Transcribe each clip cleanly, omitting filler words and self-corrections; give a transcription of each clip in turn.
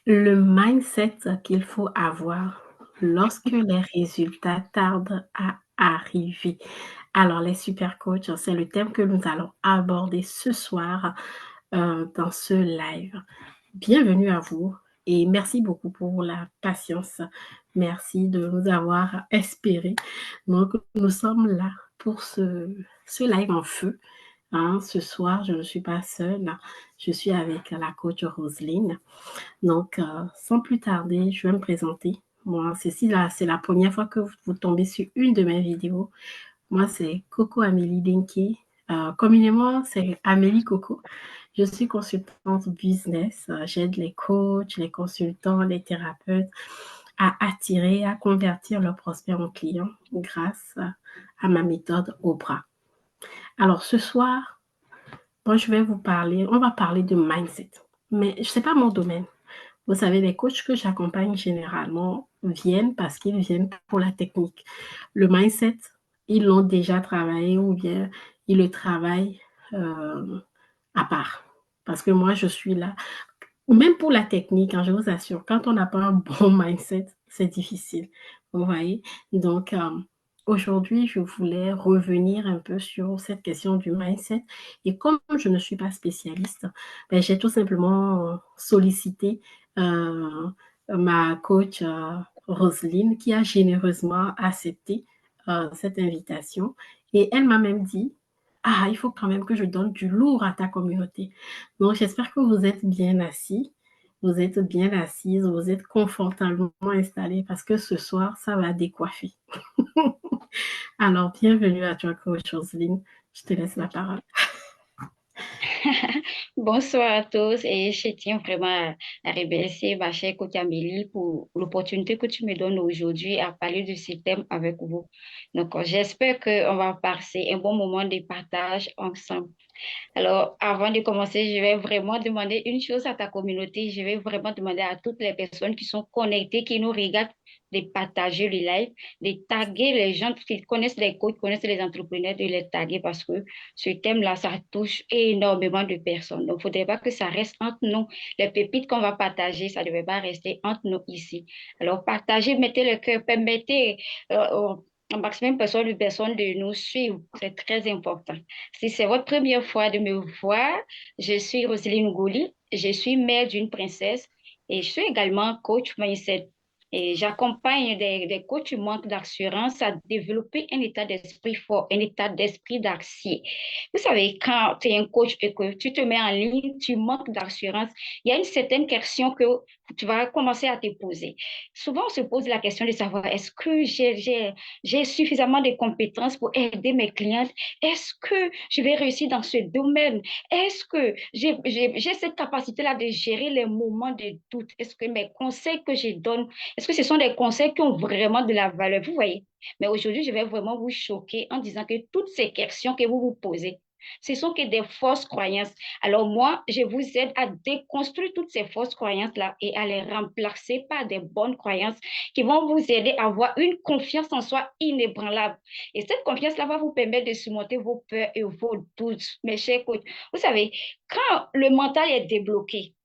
Le mindset qu'il faut avoir lorsque les résultats tardent à arriver. Alors les super coachs, c'est le thème que nous allons aborder ce soir, dans ce live. Bienvenue à vous et merci beaucoup pour la patience. Merci de nous avoir espérés. Donc nous sommes là pour ce live en feu, hein. Ce soir, je ne suis pas seule, je suis avec la coach Roselyne. Donc, sans plus tarder, je vais me présenter. Moi, c'est la première fois que vous tombez sur une de mes vidéos. Moi, c'est Coco Amélie Denke. Communément, c'est Amélie Coco. Je suis consultante business. J'aide les coachs, les consultants, les thérapeutes à attirer, à convertir leurs prospects en clients grâce à ma méthode Oprah. Alors, ce soir, moi, on va parler de mindset. Mais ce n'est pas mon domaine. Vous savez, les coachs que j'accompagne généralement viennent parce qu'ils viennent pour la technique. Le mindset, ils l'ont déjà travaillé ou bien ils le travaillent euh, à part. Parce que moi, je suis là. Même pour la technique, hein, je vous assure, quand on n'a pas un bon mindset, c'est difficile. Vous voyez? Donc, aujourd'hui, je voulais revenir un peu sur cette question du mindset. Et comme je ne suis pas spécialiste, ben, j'ai tout simplement sollicité euh, ma coach Roselyne qui a généreusement accepté cette invitation. Et elle m'a même dit, ah, il faut quand même que je donne du lourd à ta communauté. Donc, j'espère que vous êtes bien assis, vous êtes bien assise, vous êtes confortablement installés parce que ce soir, ça va décoiffer. Alors, bienvenue à toi, coach Roselyne. Je te laisse la parole. Bonsoir à tous et je tiens vraiment à remercier ma chère coach Amélie pour l'opportunité que tu me donnes aujourd'hui à parler de ce thème avec vous. Donc, j'espère qu'on va passer un bon moment de partage ensemble. Alors, avant de commencer, je vais vraiment demander une chose à ta communauté. Je vais vraiment demander à toutes les personnes qui sont connectées, qui nous regardent, de partager le live, de taguer les gens qui connaissent les coachs, connaissent les entrepreneurs, de les taguer parce que ce thème-là, ça touche énormément de personnes. Donc, il ne faudrait pas que ça reste entre nous. Les pépites qu'on va partager, ça ne devait pas rester entre nous ici. Alors, partagez, mettez le cœur, permettez au maximum de personnes de nous suivre. C'est très important. Si c'est votre première fois de me voir, je suis Roselyne Gouli, je suis mère d'une princesse et je suis également coach mindset. Et j'accompagne des coachs qui manquent d'assurance à développer un état d'esprit fort, un état d'esprit d'acier. Vous savez, quand tu es un coach et que tu te mets en ligne, tu manques d'assurance, il y a une certaine question que tu vas commencer à te poser. Souvent, on se pose la question de savoir est-ce que j'ai suffisamment de compétences pour aider mes clientes? Est-ce que je vais réussir dans ce domaine? Est-ce que j'ai cette capacité-là de gérer les moments de doute? Est-ce que mes conseils que je donne, est-ce que ce sont des conseils qui ont vraiment de la valeur? Vous voyez? Mais aujourd'hui, je vais vraiment vous choquer en disant que toutes ces questions que vous vous posez, ce sont que des fausses croyances. Alors moi, je vous aide à déconstruire toutes ces fausses croyances-là et à les remplacer par des bonnes croyances qui vont vous aider à avoir une confiance en soi inébranlable. Et cette confiance-là va vous permettre de surmonter vos peurs et vos doutes, mes chers coachs. Vous savez, quand le mental est débloqué,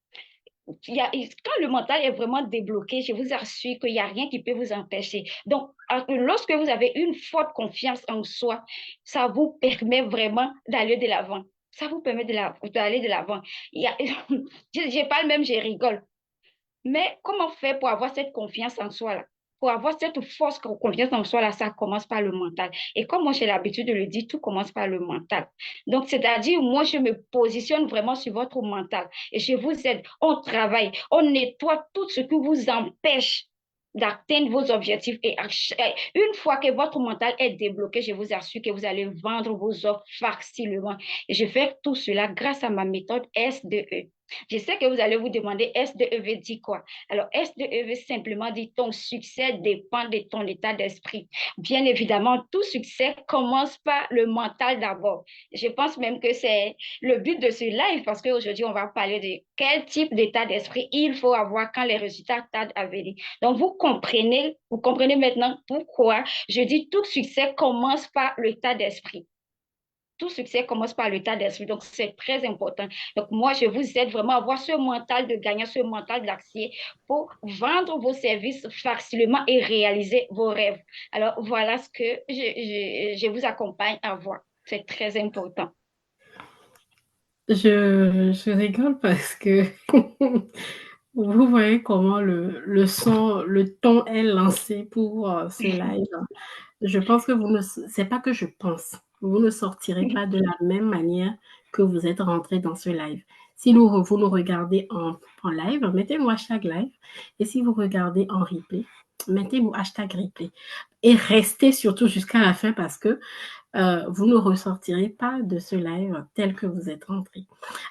quand le mental est vraiment débloqué, je vous assure qu'il n'y a rien qui peut vous empêcher. Donc, lorsque vous avez une forte confiance en soi, ça vous permet vraiment d'aller de l'avant. Ça vous permet d'aller de l'avant. Je parle même, je rigole. Mais comment faire pour avoir cette confiance en soi là? Pour avoir cette force confiance en soi là, ça commence par le mental. Et comme moi j'ai l'habitude de le dire, tout commence par le mental. Donc, c'est-à-dire, moi je me positionne vraiment sur votre mental et je vous aide. On travaille, on nettoie tout ce qui vous empêche d'atteindre vos objectifs. Et une fois que votre mental est débloqué, je vous assure que vous allez vendre vos offres facilement. Et je fais tout cela grâce à ma méthode SDE. Je sais que vous allez vous demander SDE veut dire quoi? Alors, SDE veut simplement dire ton succès dépend de ton état d'esprit. Bien évidemment, tout succès commence par le mental d'abord. Je pense même que c'est le but de ce live parce qu'aujourd'hui, on va parler de quel type d'état d'esprit il faut avoir quand les résultats tardent à venir. Donc, vous comprenez maintenant pourquoi je dis tout succès commence par l'état d'esprit. tout succès commence par l'état d'esprit. Donc, c'est très important. Donc, moi, je vous aide vraiment à avoir ce mental de gagnant, ce mental d'acier pour vendre vos services facilement et réaliser vos rêves. Alors, voilà ce que je vous accompagne à voir. C'est très important. Je rigole parce que vous voyez comment le ton est lancé pour ce live. Je pense que c'est pas que je pense, vous ne sortirez pas de la même manière que vous êtes rentré dans ce live. Si vous nous regardez en live, mettez-nous hashtag live. Et si vous regardez en replay, mettez-nous hashtag replay. Et restez surtout jusqu'à la fin parce que vous ne ressortirez pas de ce live tel que vous êtes rentré.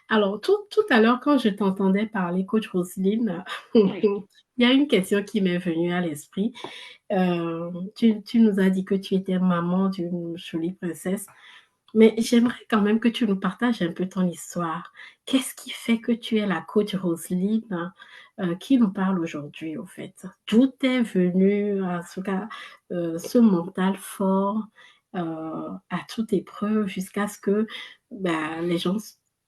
Alors, tout à l'heure, quand je t'entendais parler, coach Roselyne, Oui. il y a une question qui m'est venue à l'esprit. Tu nous as dit que tu étais maman d'une jolie princesse, mais j'aimerais quand même que tu nous partages un peu ton histoire. Qu'est-ce qui fait que tu es la coach Roselyne qui nous parle aujourd'hui, au fait? D'où t'es venu, en tout cas, ce mental fort à toute épreuve jusqu'à ce que les gens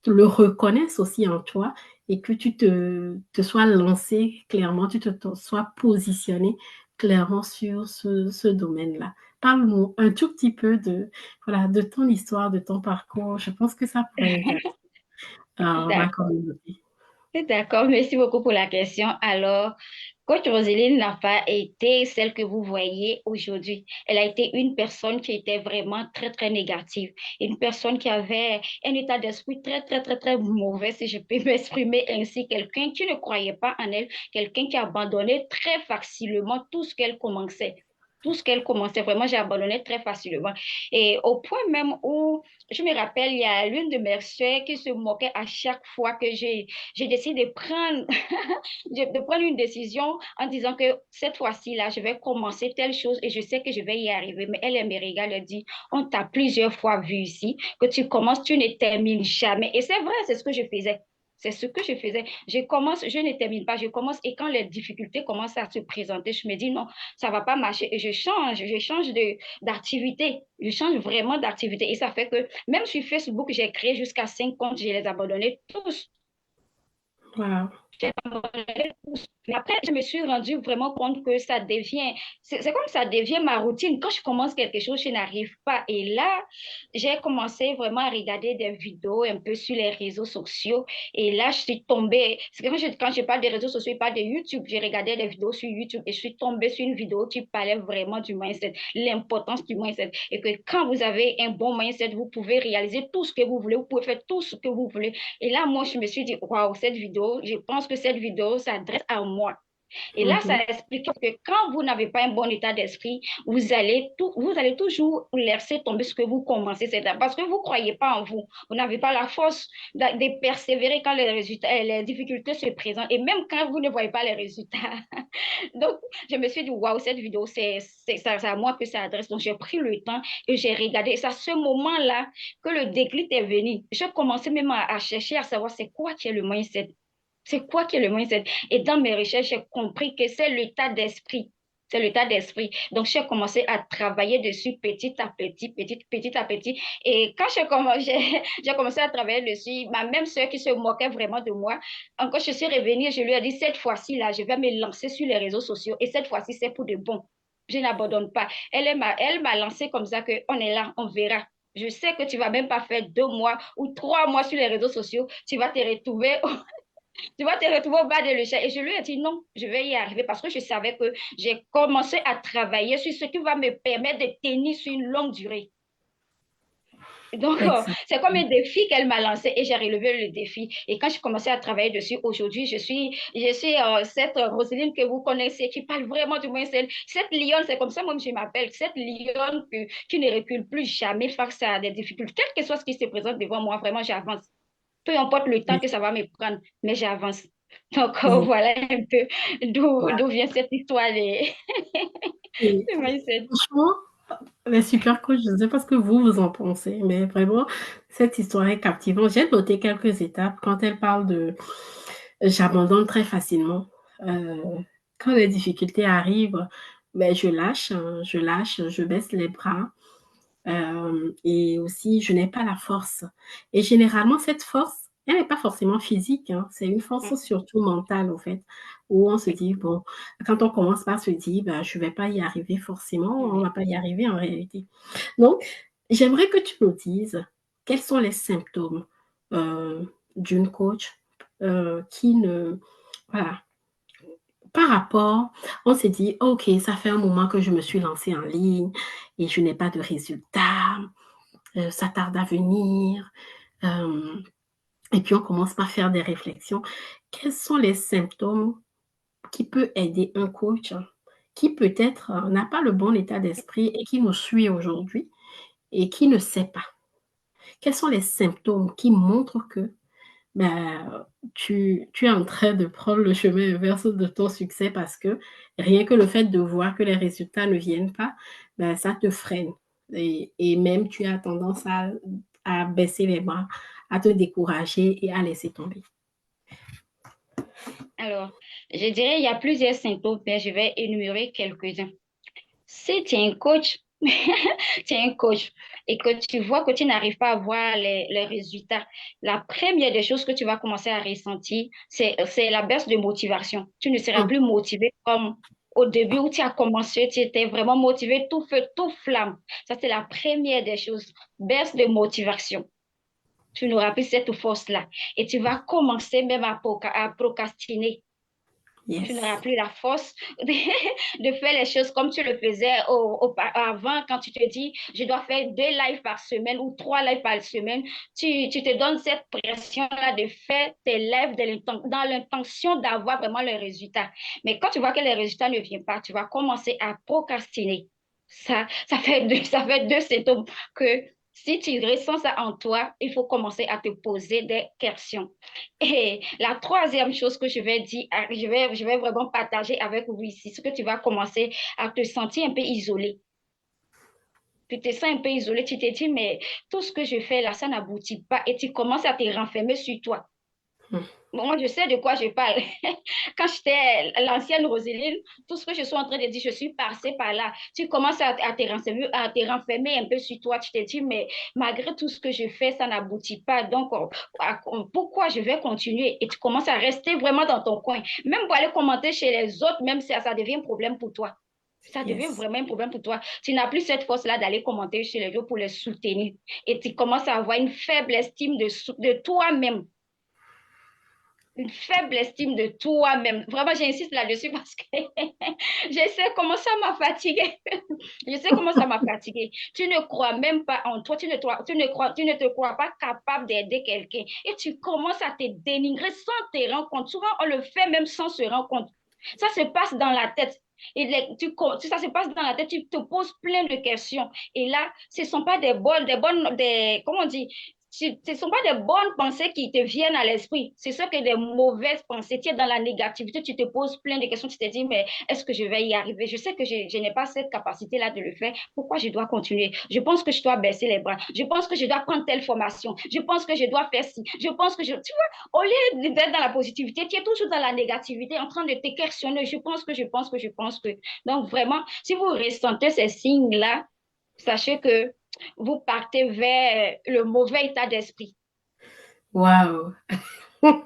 le reconnaissent aussi en toi et que tu te sois lancé clairement, te sois positionné clairement sur ce domaine-là. Parle-nous un tout petit peu voilà, de ton histoire, de ton parcours. Je pense que ça pourrait intéresser ma D'accord. communauté. D'accord, merci beaucoup pour la question. Alors, Coach Roseline n'a pas été celle que vous voyez aujourd'hui. Elle a été une personne qui était vraiment très, très négative. Une personne qui avait un état d'esprit très, très, très, très mauvais, si je peux m'exprimer ainsi. Quelqu'un qui ne croyait pas en elle, quelqu'un qui abandonnait très facilement tout ce qu'elle commençait. Tout ce qu'elle commençait, vraiment, j'ai abandonné très facilement. Et au point même où, je me rappelle, il y a l'une de mes soeurs qui se moquait à chaque fois que j'ai décidé de prendre, de prendre une décision en disant que cette fois-ci, là, je vais commencer telle chose et je sais que je vais y arriver. Mais elle me regarde, elle dit, on t'a plusieurs fois vu ici, que tu commences, tu ne termines jamais. Et c'est vrai, c'est ce que je faisais. C'est ce que je faisais. Je commence, je ne termine pas, je commence et quand les difficultés commencent à se présenter, je me dis non, ça va pas marcher et je change d'activité, je change vraiment d'activité et ça fait que même sur Facebook, j'ai créé jusqu'à 5 comptes, je les ai abandonnés tous. Wow. Mais après, je me suis rendu vraiment compte que ça devient, c'est comme ça devient ma routine. Quand je commence quelque chose, je n'arrive pas. Et là, j'ai commencé vraiment à regarder des vidéos un peu sur les réseaux sociaux. Et là, je suis tombée, c'est quand je parle des réseaux sociaux, je parle de YouTube. J'ai regardé des vidéos sur YouTube et je suis tombée sur une vidéo qui parlait vraiment du mindset, l'importance du mindset. Et que quand vous avez un bon mindset, vous pouvez réaliser tout ce que vous voulez, vous pouvez faire tout ce que vous voulez. Et là, moi, je me suis dit, waouh, cette vidéo, je pense que cette vidéo s'adresse à moi. Et là, ça Mhm. explique que quand vous n'avez pas un bon état d'esprit, vous allez toujours laisser tomber ce que vous commencez. C'est parce que vous ne croyez pas en vous. Vous n'avez pas la force de persévérer quand les résultats, les difficultés se présentent et même quand vous ne voyez pas les résultats. Donc, je me suis dit, waouh, cette vidéo, c'est à moi que ça adresse. Donc, j'ai pris le temps et j'ai regardé. Et c'est à ce moment-là que le déclic est venu. J'ai commencé même à chercher à savoir c'est quoi qui est le mindset. C'est quoi qui est le mindset? Et dans mes recherches, j'ai compris que c'est l'état d'esprit. C'est l'état d'esprit. Donc, j'ai commencé à travailler dessus petit à petit, petit à petit. Et quand j'ai commencé à travailler dessus, ma même sœur qui se moquait vraiment de moi, encore je suis revenue, je lui ai dit, cette fois-ci, là, je vais me lancer sur les réseaux sociaux. Et cette fois-ci, c'est pour de bon. Je n'abandonne pas. Elle m'a lancé comme ça que on est là, on verra. Je sais que tu vas même pas faire 2 mois ou 3 mois sur les réseaux sociaux. Tu vas te retrouver tu vas te retrouver au bas de l'échelle. Et je lui ai dit non, je vais y arriver parce que je savais que j'ai commencé à travailler sur ce qui va me permettre de tenir sur une longue durée. Donc, Exact. c'est comme un défi qu'elle m'a lancé et j'ai relevé le défi. Et quand je commençais à travailler dessus aujourd'hui, je suis cette Roselyne que vous connaissez qui parle vraiment du moins cette lionne, c'est comme ça moi je m'appelle, cette lionne qui ne recule plus jamais face à des difficultés, quel que soit ce qui se présente devant moi, vraiment j'avance. Peu importe le temps que ça va me prendre, mais j'avance. Donc, Mhm. voilà un peu Wow. d'où vient cette histoire Et de mindset. franchement, les super coach, je ne sais pas ce que vous en pensez, mais vraiment, cette histoire est captivante. J'ai noté quelques étapes quand elle parle de j'abandonne très facilement. Euh, Quand les difficultés arrivent, je lâche, je baisse les bras. Et aussi, je n'ai pas la force. Et généralement, cette force, elle n'est pas forcément physique, hein, c'est une force surtout mentale, en fait, où on se dit, bon, quand on commence par se dire, ben, je ne vais pas y arriver forcément, on ne va pas y arriver en réalité. Donc, j'aimerais que tu nous dises quels sont les symptômes euh, d'une coach qui ne... Voilà, par rapport, on s'est dit, OK, ça fait un moment que je me suis lancée en ligne et je n'ai pas de résultats, ça tarde à venir. Euh, et puis, on commence par faire des réflexions. Quels sont les symptômes qui peuvent aider un coach qui peut-être n'a pas le bon état d'esprit et qui nous suit aujourd'hui et qui ne sait pas? Quels sont les symptômes qui montrent que ben, tu es en train de prendre le chemin inverse de ton succès parce que rien que le fait de voir que les résultats ne viennent pas, ben, ça te freine. Et même tu as tendance à baisser les bras, à te décourager et à laisser tomber. Alors, je dirais il y a plusieurs symptômes, mais je vais énumérer quelques-uns. Si tu es un coach, tu es un coach et que tu vois que tu n'arrives pas à voir les résultats, la première des choses que tu vas commencer à ressentir, c'est la baisse de motivation. Tu ne seras Hum, plus motivé comme au début où tu as commencé, tu étais vraiment motivé, tout feu, tout flamme. Ça, c'est la première des choses, baisse de motivation. Tu n'auras plus cette force-là et tu vas commencer même à procrastiner. Tu n'auras yes. plus la force de faire les choses comme tu le faisais avant, quand tu te dis, je dois faire 2 lives par semaine ou 3 lives par semaine. Tu te donnes cette pression-là de faire tes lives dans l'intention d'avoir vraiment le résultat. Mais quand tu vois que les résultats ne viennent pas, tu vas commencer à procrastiner. Ça fait deux symptômes que si tu ressens ça en toi, il faut commencer à te poser des questions. Et la troisième chose que je vais dire, je vais vraiment partager avec vous ici, c'est que tu vas commencer à te sentir un peu isolé. Tu te sens un peu isolé, tu te dis, mais tout ce que je fais là, ça n'aboutit pas. Et tu commences à te renfermer sur toi. Hum, Bon, moi, je sais de quoi je parle. Quand j'étais l'ancienne Roseline, tout ce que je suis en train de dire, je suis passée par là. Tu commences à te renfermer un peu sur toi. Tu te dis, mais malgré tout ce que je fais, ça n'aboutit pas. Donc, pourquoi je vais continuer? Et tu commences à rester vraiment dans ton coin. Même pour aller commenter chez les autres, même si ça devient un problème pour toi. Ça devient yes. vraiment un problème pour toi. Tu n'as plus cette force-là d'aller commenter chez les autres pour les soutenir. Et tu commences à avoir une faible estime de toi-même, une faible estime de toi-même. Vraiment, j'insiste là-dessus parce que je sais comment ça m'a fatigué. Je sais comment ça m'a fatigué. Tu ne crois même pas en toi. Tu ne te crois pas capable d'aider quelqu'un. Et tu commences à te dénigrer sans te rendre compte. Souvent, on le fait même sans se rendre compte. Ça se passe dans la tête. Ça se passe dans la tête, tu te poses plein de questions. Et là, ce ne sont pas comment on dit, ce ne sont pas des bonnes pensées qui te viennent à l'esprit. C'est ça que des mauvaises pensées. Tu es dans la négativité, tu te poses plein de questions, tu te dis, mais est-ce que je vais y arriver? Je sais que je n'ai pas cette capacité-là de le faire. Pourquoi je dois continuer? Je pense que je dois baisser les bras. Je pense que je dois prendre telle formation. Je pense que je dois faire ci. Je pense que je... Tu vois, au lieu d'être dans la positivité, tu es toujours dans la négativité, en train de te questionner. Je pense que, je pense que, je pense que. Donc, vraiment, si vous ressentez ces signes-là, sachez que vous partez vers le mauvais état d'esprit. Waouh. Ah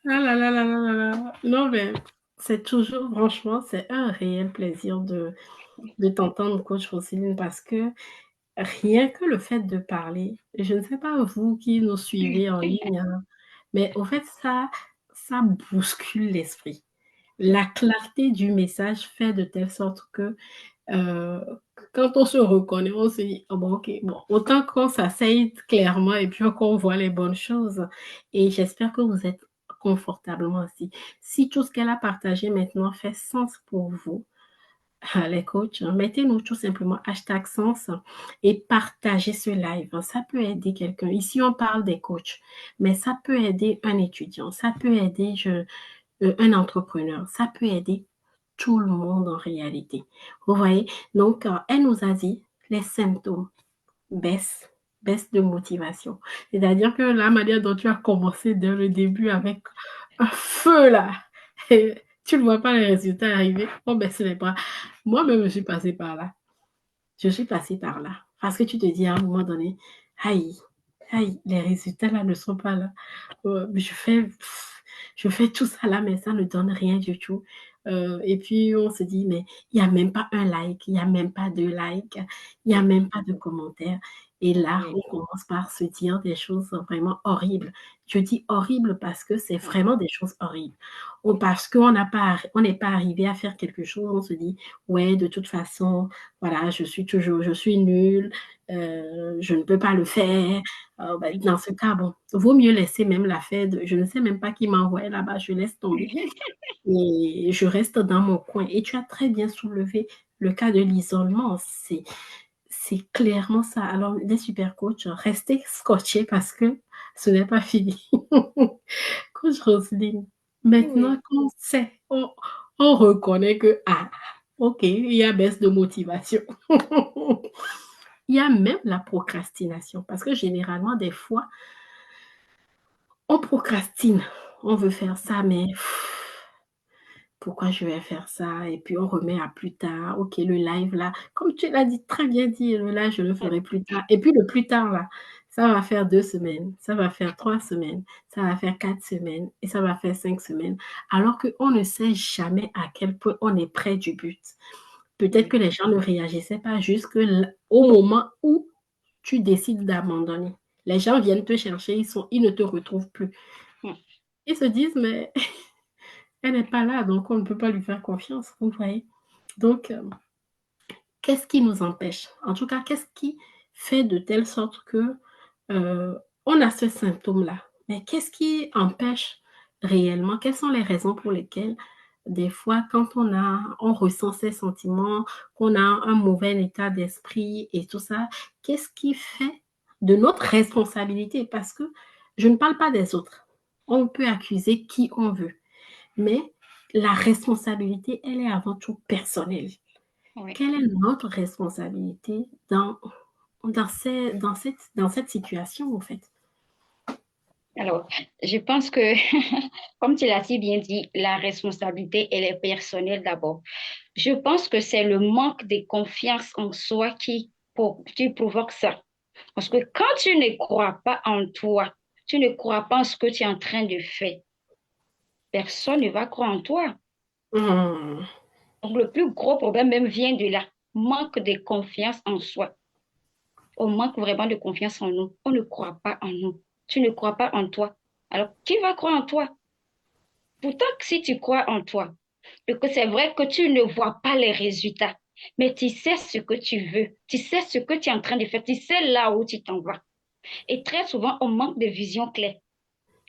là là là là là là. Non, mais c'est toujours, franchement, c'est un réel plaisir de t'entendre, coach Roselyne, parce que rien que le fait de parler, je ne sais pas vous qui nous suivez en ligne, hein, mais au fait, ça bouscule l'esprit. La clarté du message fait de telle sorte que euh, quand on se reconnaît, on se dit, oh bon, ok, bon, autant qu'on s'asseye clairement et puis qu'on voit les bonnes choses. Et j'espère que vous êtes confortablement assis. Si tout ce qu'elle a partagé maintenant fait sens pour vous, les coachs, mettez-nous tout simplement hashtag sens et partagez ce live. Ça peut aider quelqu'un. Ici, on parle des coachs, mais ça peut aider un étudiant, ça peut aider un entrepreneur, ça peut aider tout le monde en réalité. Vous voyez? Donc, elle nous a dit les symptômes, baisse, baisse de motivation. C'est-à-dire que la manière dont tu as commencé dès le début avec un feu là, tu ne vois pas les résultats arriver, on baisse les bras. Moi-même, je suis passée par là. Je suis passée par là. Parce que tu te dis à un moment donné, aïe, aïe, les résultats là ne sont pas là. Je fais tout ça là, mais ça ne donne rien du tout. Et puis on se dit, mais il n'y a même pas un like, il n'y a même pas deux likes, il n'y a Oui, même pas de commentaires. Et là, oui, on commence par se dire des choses vraiment horribles. Je dis horribles parce que c'est oui, vraiment des choses horribles. Ou parce qu'on n'a pas, on n'est pas arrivé à faire quelque chose, on se dit, ouais, de toute façon, voilà, je suis nulle, je ne peux pas le faire. Ben, oui. dans ce cas, bon, vaut mieux laisser même la fête. Je ne sais même pas qui m'envoie là-bas, je laisse tomber et je reste dans mon coin. Et tu as très bien soulevé le cas de l'isolement. C'est clairement ça. Alors, les super coachs, restez scotchés parce que ce n'est pas fini. Coach Roselyne, maintenant Oui, qu'on sait, on reconnaît que, ah, ok, il y a baisse de motivation. Il y a même la procrastination parce que généralement, des fois, on procrastine. On veut faire ça, mais pourquoi je vais faire ça? Et puis on remet à plus tard. Ok, le live là, comme tu l'as dit, très bien dit, le live, je le ferai plus tard. Et puis le plus tard là, ça va faire 2 semaines, ça va faire 3 semaines, ça va faire 4 semaines et ça va faire 5 semaines. Alors qu'on ne sait jamais à quel point on est près du but. Peut-être que oui. les gens ne réagissaient pas jusqu'au moment où tu décides d'abandonner. Les gens viennent te chercher, ils ne te retrouvent plus. Mm. Ils se disent, mais elle n'est pas là, donc on ne peut pas lui faire confiance, vous voyez. Donc, qu'est-ce qui nous empêche? En tout cas, qu'est-ce qui fait de telle sorte que on a ce symptôme-là? Mais qu'est-ce qui empêche réellement? Quelles sont les raisons pour lesquelles, des fois, quand on ressent ces sentiments, qu'on a un mauvais état d'esprit et tout ça, qu'est-ce qui fait de notre responsabilité? Parce que je ne parle pas des autres. On peut accuser qui on veut, mais la responsabilité, elle est avant tout personnelle. Oui. Quelle est notre responsabilité dans cette situation, en fait? Alors, je pense que, comme tu l'as si bien dit, la responsabilité, elle est personnelle d'abord. Je pense que c'est le manque de confiance en soi qui provoque ça. Parce que quand tu ne crois pas en toi, tu ne crois pas en ce que tu es en train de faire, personne ne va croire en toi. Mmh. Donc, le plus gros problème même vient de là, manque de confiance en soi. On manque vraiment de confiance en nous. On ne croit pas en nous. Tu ne crois pas en toi. Alors, qui va croire en toi? Pourtant, si tu crois en toi, et que c'est vrai que tu ne vois pas les résultats, mais tu sais ce que tu veux, tu sais ce que tu es en train de faire, tu sais là où tu t'en vas. Et très souvent, on manque de vision claire.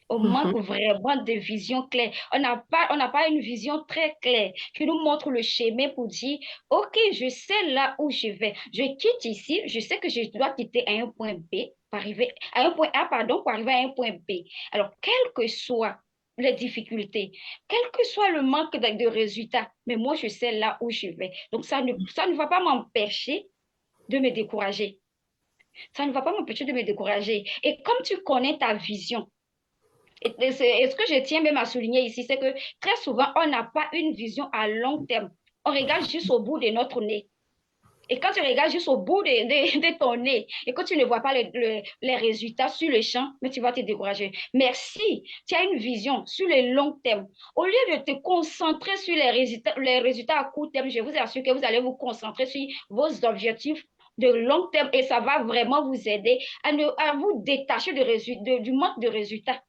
On manque Mmh. vraiment de vision claire. On n'a pas une vision très claire qui nous montre le chemin pour dire, OK, je sais là où je vais. Je quitte ici, je sais que je dois quitter à un point B, pour arriver à un point A, pardon, pour arriver à un point B. Alors, quelles que soient les difficultés, quel que soit le manque de résultats, mais moi, je sais là où je vais. Donc, ça ne va pas m'empêcher de me décourager. Ça ne va pas m'empêcher de me décourager. Et comme tu connais ta vision, et ce que je tiens même à souligner ici, c'est que très souvent, on n'a pas une vision à long terme. On regarde juste au bout de notre nez. Et quand tu regardes juste au bout de ton nez et que tu ne vois pas les résultats sur le champ, mais tu vas te décourager. Merci, tu as une vision sur le long terme. Au lieu de te concentrer sur les résultats à court terme, je vous assure que vous allez vous concentrer sur vos objectifs de long terme et ça va vraiment vous aider à vous détacher du manque de résultats.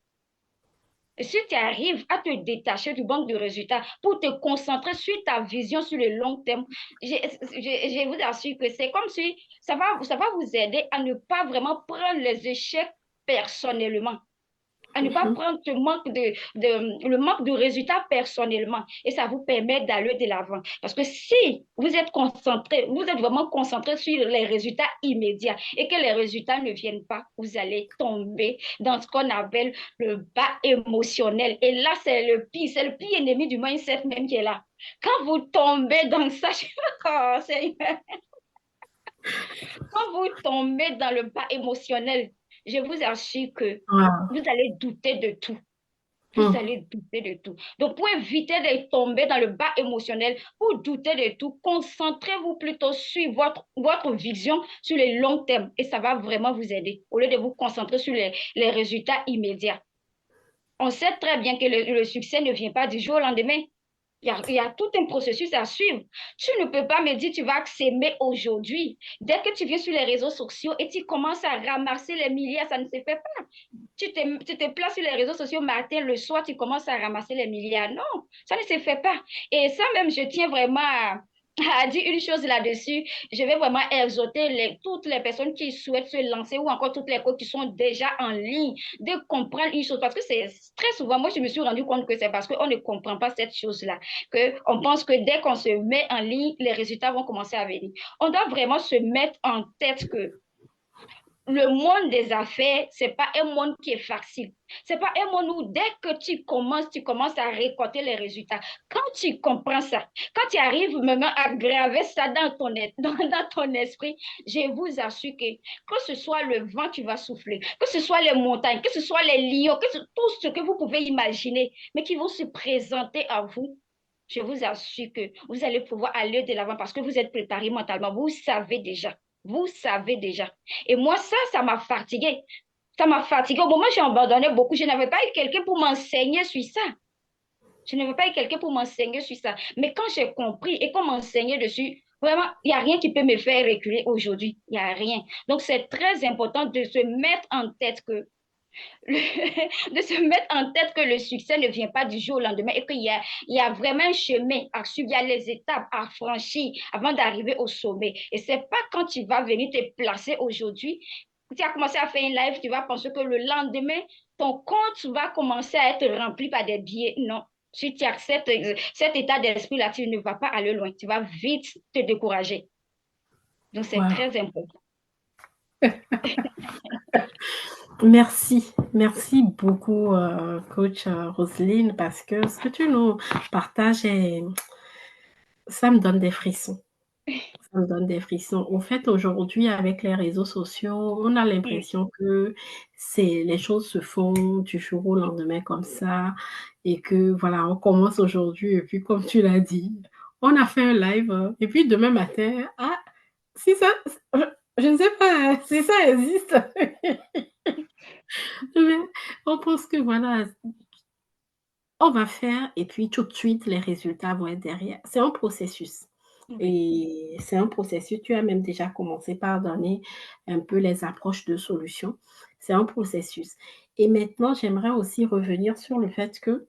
Et si tu arrives à te détacher du banque de résultats pour te concentrer sur ta vision sur le long terme, je vous assure que c'est comme si ça va vous aider à ne pas vraiment prendre les échecs personnellement, à ne pas Mmh. prendre le manque de résultats personnellement. Et ça vous permet d'aller de l'avant. Parce que si vous êtes concentré, vous êtes vraiment concentré sur les résultats immédiats et que les résultats ne viennent pas, vous allez tomber dans ce qu'on appelle le bas émotionnel. Et là, c'est le pire ennemi du mindset même qui est là. Quand vous tombez dans ça, oh, quand vous tombez dans le bas émotionnel, je vous assure que Waouh! vous allez douter de tout. Vous Mmh. allez douter de tout. Donc, pour éviter de tomber dans le bas émotionnel, pour douter de tout, concentrez-vous plutôt sur votre vision sur le long terme et ça va vraiment vous aider au lieu de vous concentrer sur les résultats immédiats. On sait très bien que le succès ne vient pas du jour au lendemain. Il y a tout un processus à suivre. Tu ne peux pas me dire tu vas s'aimer aujourd'hui. Dès que tu viens sur les réseaux sociaux et tu commences à ramasser les milliards, ça ne se fait pas. Tu te places sur les réseaux sociaux matin, le soir, tu commences à ramasser les milliards. Non, ça ne se fait pas. Et ça même, je tiens vraiment à dire une chose là-dessus. Je vais vraiment exhorter toutes les personnes qui souhaitent se lancer ou encore toutes les coachs qui sont déjà en ligne de comprendre une chose. Parce que c'est très souvent, moi, je me suis rendu compte que c'est parce qu'on ne comprend pas cette chose-là, qu'on pense que dès qu'on se met en ligne, les résultats vont commencer à venir. On doit vraiment se mettre en tête que le monde des affaires, c'est pas un monde qui est facile. C'est pas un monde où dès que tu commences à récolter les résultats. Quand tu comprends ça, quand tu arrives maintenant à graver ça dans ton esprit, je vous assure que ce soit le vent qui va souffler, que ce soit les montagnes, que ce soit les lions, tout ce que vous pouvez imaginer, mais qui vont se présenter à vous, je vous assure que vous allez pouvoir aller de l'avant parce que vous êtes préparé mentalement. Vous savez déjà. Vous savez déjà. Et moi, ça m'a fatiguée. Ça m'a fatiguée. Au moment où j'ai abandonné beaucoup, je n'avais pas eu quelqu'un pour m'enseigner sur ça. Je n'avais pas eu quelqu'un pour m'enseigner sur ça. Mais quand j'ai compris et qu'on m'enseignait dessus, vraiment, il n'y a rien qui peut me faire reculer aujourd'hui. Il n'y a rien. Donc, c'est très important de se mettre en tête que de se mettre en tête que le succès ne vient pas du jour au lendemain et qu'il y a vraiment un chemin à suivre, il y a les étapes à franchir avant d'arriver au sommet. Et c'est pas quand tu vas venir te placer aujourd'hui, tu as commencé à faire un live, tu vas penser que le lendemain, ton compte va commencer à être rempli par des billets. Non. Si tu acceptes cet état d'esprit-là, tu ne vas pas aller loin. Tu vas vite te décourager. Donc, c'est Wow. très important. Merci, merci beaucoup, coach Roselyne, parce que ce que tu nous partages, ça me donne des frissons. Ça me donne des frissons. Au fait, aujourd'hui, avec les réseaux sociaux, on a Oui, l'impression que les choses se font du jour au lendemain comme ça, et que voilà, on commence aujourd'hui, et puis comme tu l'as dit, on a fait un live, et puis demain matin, ah, si ça, je ne sais pas si ça existe, mais on pense que voilà, on va faire et puis tout de suite, les résultats vont être derrière. C'est un processus oui, et c'est un processus. Tu as même déjà commencé par donner un peu les approches de solutions. C'est un processus. Et maintenant, j'aimerais aussi revenir sur le fait que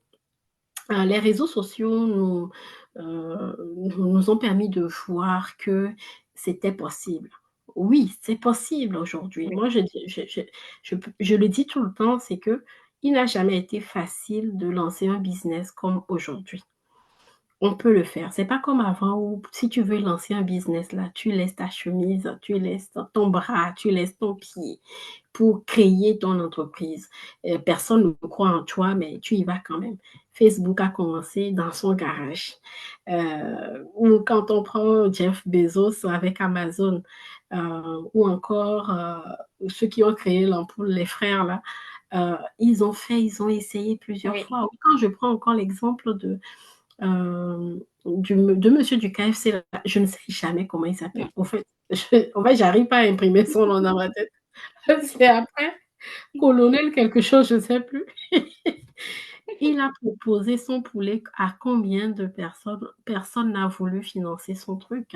les réseaux sociaux nous ont permis de voir que c'était possible. Oui, c'est possible aujourd'hui. oui, Moi, je le dis tout le temps, c'est que il n'a jamais été facile de lancer un business comme aujourd'hui. On peut le faire. C'est pas comme avant où si tu veux lancer un business là, tu laisses ta chemise, tu laisses ton bras, tu laisses ton pied pour créer ton entreprise. Personne ne croit en toi, mais tu y vas quand même. Facebook a commencé dans son garage. Ou quand on prend Jeff Bezos avec Amazon, ou encore ceux qui ont créé l'ampoule, les frères là, ils ont essayé plusieurs oui. fois. Quand je prends encore l'exemple de monsieur du KFC, là, je ne sais jamais comment il s'appelle. En fait, j'arrive pas à imprimer son nom dans ma tête. C'est après colonel quelque chose, je ne sais plus. Il a proposé son poulet à combien de personnes? Personne n'a voulu financer son truc.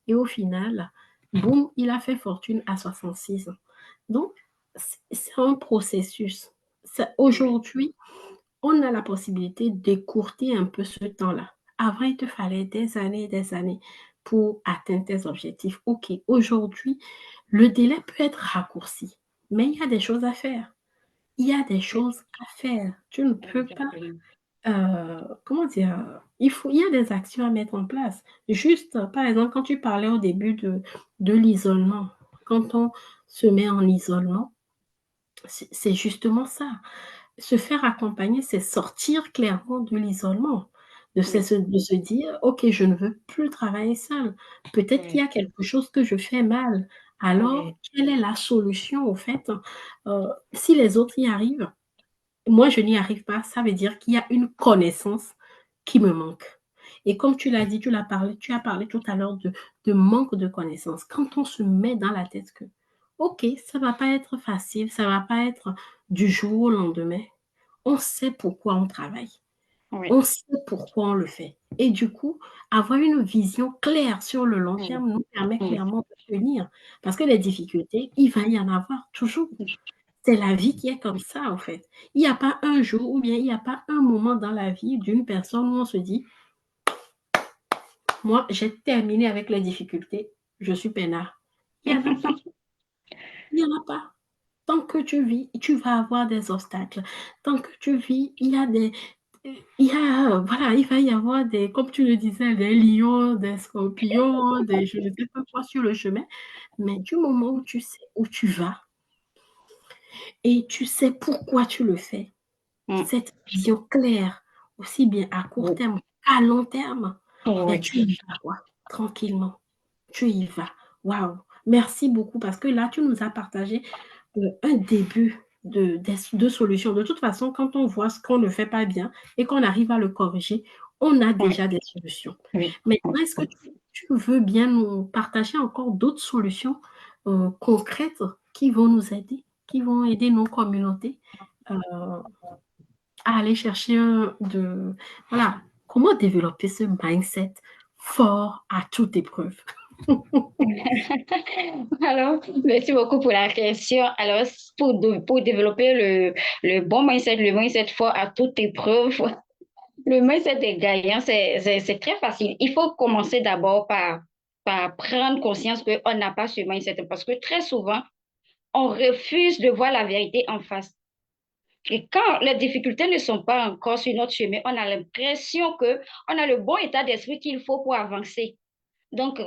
Et au final, boum, il a fait fortune à 66 ans. Donc, c'est un processus. Oui. Aujourd'hui, on a la possibilité d'écourter un peu ce temps-là. Avant, il te fallait des années pour atteindre tes objectifs. OK, aujourd'hui, le délai peut être raccourci, mais il y a des choses à faire. Il y a des Oui, choses à faire. Tu ne peux pas, exactement. comment dire, il y a des actions à mettre en place. Juste, par exemple, quand tu parlais au début de l'isolement, quand on se met en isolement, c'est justement ça. Se faire accompagner, c'est sortir clairement de l'isolement, Oui, de se dire: «OK, je ne veux plus travailler seul. Peut-être qu'il y oui, a quelque chose que je fais mal. Alors, oui, quelle est la solution au fait?» Si les autres y arrivent, moi, je n'y arrive pas, ça veut dire qu'il y a une connaissance qui me manque. Et comme tu l'as dit, tu as parlé tout à l'heure de manque de connaissances. Quand on se met dans la tête que, OK, ça va pas être facile, ça va pas être du jour au lendemain, on sait pourquoi on travaille. Oui. On sait pourquoi on le fait. Et du coup, avoir une vision claire sur le long Mm, terme nous permet mm, clairement de tenir. Parce que les difficultés, il va y en avoir toujours. C'est la vie qui est comme ça, en fait. Il n'y a pas un jour ou bien il n'y a pas un moment dans la vie d'une personne où on se dit, moi, j'ai terminé avec les difficultés, je suis peinard. Il n'y en a pas. Il n'y en a pas. Tant que tu vis, tu vas avoir des obstacles. Tant que tu vis, voilà, il va y avoir des, comme tu le disais, des lions, des scorpions, des, je ne sais pas quoi sur le chemin. Mais du moment où tu sais où tu vas et tu sais pourquoi tu le fais, mm. cette vision claire, aussi bien à court Oui. terme qu'à long terme, ben Oui. tu y vas, quoi, tranquillement. Tu y vas. Waouh! Merci beaucoup parce que là, tu nous as partagé un début de solution. De toute façon, quand on voit ce qu'on ne fait pas bien et qu'on arrive à le corriger, on a Oui. déjà des solutions. Oui. Maintenant, est-ce que tu veux bien nous partager encore d'autres solutions concrètes qui vont nous aider, qui vont aider nos communautés euh, à aller chercher voilà, comment développer ce mindset fort à toute épreuve? Alors, merci beaucoup pour la question. Alors, pour développer le bon mindset, le mindset fort à toute épreuve, le mindset des gagnants, c'est très facile. Il faut commencer d'abord par prendre conscience qu'on n'a pas ce mindset parce que très souvent, on refuse de voir la vérité en face. Et quand les difficultés ne sont pas encore sur notre chemin, on a l'impression que on a le bon état d'esprit qu'il faut pour avancer. Donc,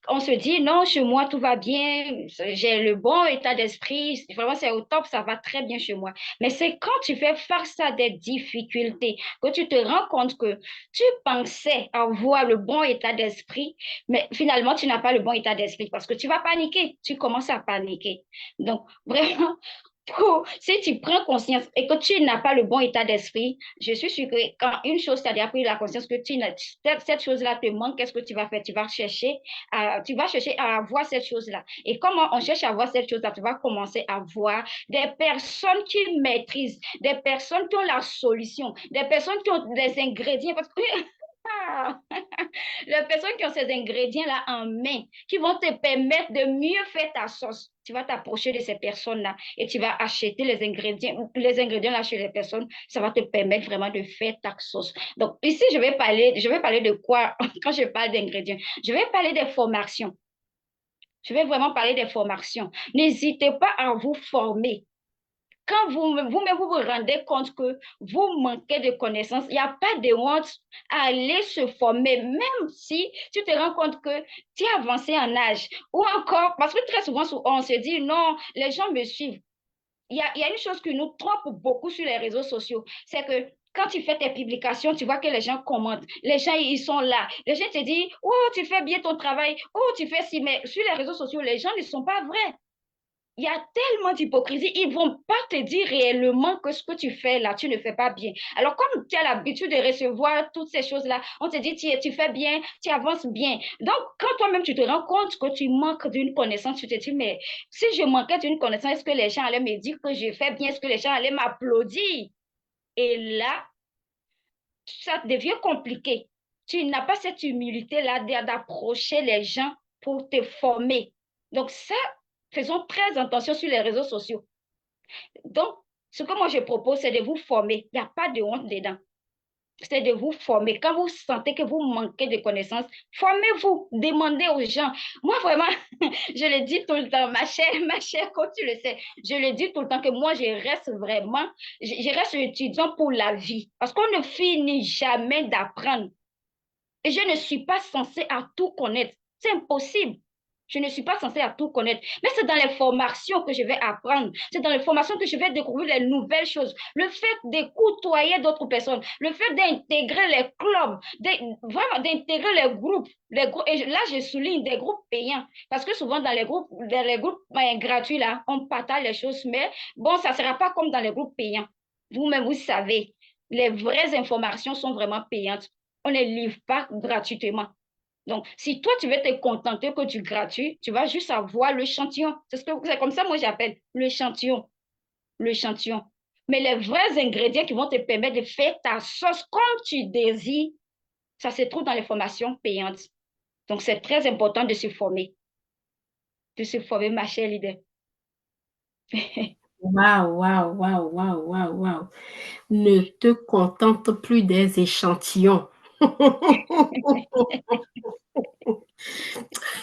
on se dit, non, chez moi, tout va bien, j'ai le bon état d'esprit, vraiment, c'est au top, ça va très bien chez moi. Mais c'est quand tu fais face à des difficultés que tu te rends compte que tu pensais avoir le bon état d'esprit, mais finalement, tu n'as pas le bon état d'esprit parce que tu vas paniquer, tu commences à paniquer. Donc, vraiment, si tu prends conscience et que tu n'as pas le bon état d'esprit, je suis sûre que quand une chose t'a déjà pris la conscience que cette chose-là te manque, qu'est-ce que tu vas faire? Tu vas chercher à avoir cette chose-là. Et comment on cherche à avoir cette chose-là? Tu vas commencer à voir des personnes qui maîtrisent, des personnes qui ont la solution, des personnes qui ont des ingrédients. Parce que les personnes qui ont ces ingrédients-là en main, qui vont te permettre de mieux faire ta sauce, tu vas t'approcher de ces personnes-là et tu vas acheter les ingrédients là chez les personnes, ça va te permettre vraiment de faire ta sauce. Donc ici, je vais parler de quoi quand je parle d'ingrédients? Je vais parler des formations. Je vais vraiment parler des formations. N'hésitez pas à vous former. Quand vous-même vous rendez compte que vous manquez de connaissances, il n'y a pas de honte à aller se former, même si tu te rends compte que tu es avancé en âge. Ou encore, parce que très souvent, on se dit, non, les gens me suivent. Il y a une chose qui nous trompe beaucoup sur les réseaux sociaux, c'est que quand tu fais tes publications, tu vois que les gens commentent. Les gens, ils sont là. Les gens te disent, oh, tu fais bien ton travail. Oh, tu fais ci. Mais sur les réseaux sociaux, les gens ne sont pas vrais. Il y a tellement d'hypocrisie, ils ne vont pas te dire réellement que ce que tu fais là, tu ne fais pas bien. Alors, comme tu as l'habitude de recevoir toutes ces choses-là, on te dit, tu fais bien, tu avances bien. Donc, quand toi-même, tu te rends compte que tu manques d'une connaissance, tu te dis, mais si je manquais d'une connaissance, est-ce que les gens allaient me dire que je fais bien? Est-ce que les gens allaient m'applaudir? Et là, ça devient compliqué. Tu n'as pas cette humilité-là d'approcher les gens pour te former. Donc, ça, faisons très attention sur les réseaux sociaux. Donc, ce que moi je propose, c'est de vous former. Il n'y a pas de honte dedans. C'est de vous former. Quand vous sentez que vous manquez de connaissances, formez-vous, demandez aux gens. Moi, vraiment, je le dis tout le temps, ma chère, comme tu le sais, je le dis tout le temps que moi, je reste vraiment, je reste étudiant pour la vie. Parce qu'on ne finit jamais d'apprendre. Et je ne suis pas censée à tout connaître. C'est impossible. Je ne suis pas censée à tout connaître. Mais c'est dans les formations que je vais apprendre. C'est dans les formations que je vais découvrir les nouvelles choses. Le fait de côtoyer d'autres personnes, le fait d'intégrer les clubs, vraiment d'intégrer les groupes. Et là, je souligne des groupes payants. Parce que souvent, dans les groupes gratuits, là, on partage les choses. Mais bon, ça ne sera pas comme dans les groupes payants. Vous-même, vous savez, les vraies informations sont vraiment payantes. On ne les livre pas gratuitement. Donc, si toi, tu veux te contenter que du gratuit, tu vas juste avoir l'échantillon. C'est comme ça, moi, j'appelle l'échantillon. L'échantillon. Mais les vrais ingrédients qui vont te permettre de faire ta sauce comme tu désires, ça se trouve dans les formations payantes. Donc, c'est très important de se former. De se former, ma chère leader. Waouh, waouh, waouh, waouh, waouh, waouh. Ne te contente plus des échantillons.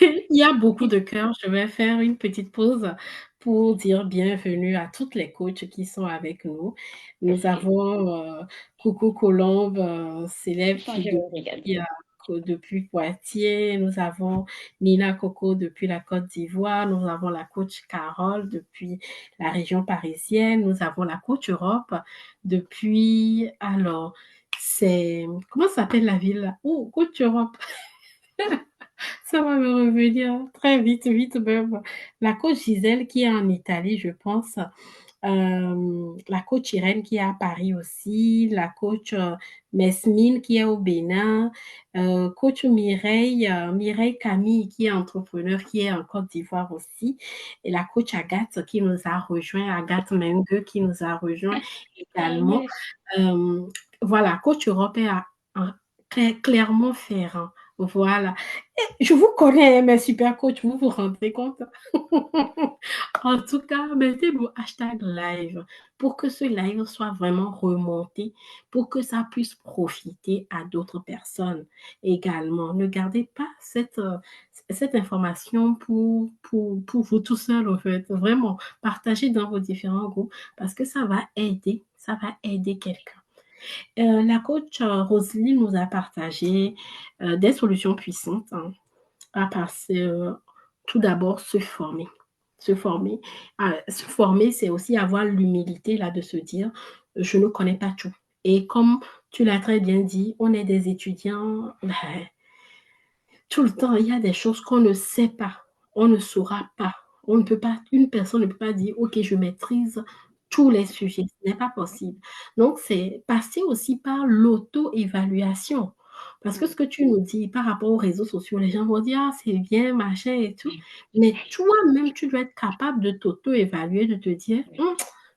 Il y a beaucoup de cœurs. Je vais faire une petite pause pour dire bienvenue à toutes les coachs qui sont avec nous. Nous Ok. avons Coucou Colombe, célèbre Enfin, qui je vais regarder. depuis Poitiers. Nous avons Nina Coco depuis la Côte d'Ivoire. Nous avons la coach Carole depuis la région parisienne. Nous avons la coach Europe depuis, alors, c'est, comment s'appelle la ville là? Oh, coach Europe. Ça va me revenir très vite, vite même. La coach Gisèle qui est en Italie, je pense. La coach Irène qui est à Paris aussi. La coach Mesmine qui est au Bénin. Coach Mireille, Mireille Camille qui est entrepreneur, qui est en Côte d'Ivoire aussi. Et la coach Agathe qui nous a rejoint. Agathe Mengue qui nous a rejoint Ah, également. merci. Euh, voilà, coach Europe est à Clermont-Ferrand. Voilà. Je vous connais, mes super coachs, vous vous rendez compte? En tout cas, mettez le hashtag live pour que ce live soit vraiment remonté, pour que ça puisse profiter à d'autres personnes également. Ne gardez pas cette information pour vous tout seul, en fait. Vraiment, partagez dans vos différents groupes parce que ça va aider quelqu'un. La coach Roselyne nous a partagé des solutions puissantes, hein, à passer, tout d'abord se former. Se former. Se former, c'est aussi avoir l'humilité là de se dire, je ne connais pas tout. Et comme tu l'as très bien dit, on est des étudiants, ben, tout le temps, il y a des choses qu'on ne sait pas, on ne saura pas. On ne peut pas, une personne ne peut pas dire, OK, je maîtrise tous les sujets. Ce n'est pas possible. Donc, c'est passer aussi par l'auto-évaluation. Parce que ce que tu nous dis par rapport aux réseaux sociaux, les gens vont dire, ah, c'est bien, machin et tout. Mais toi-même, tu dois être capable de t'auto-évaluer, de te dire,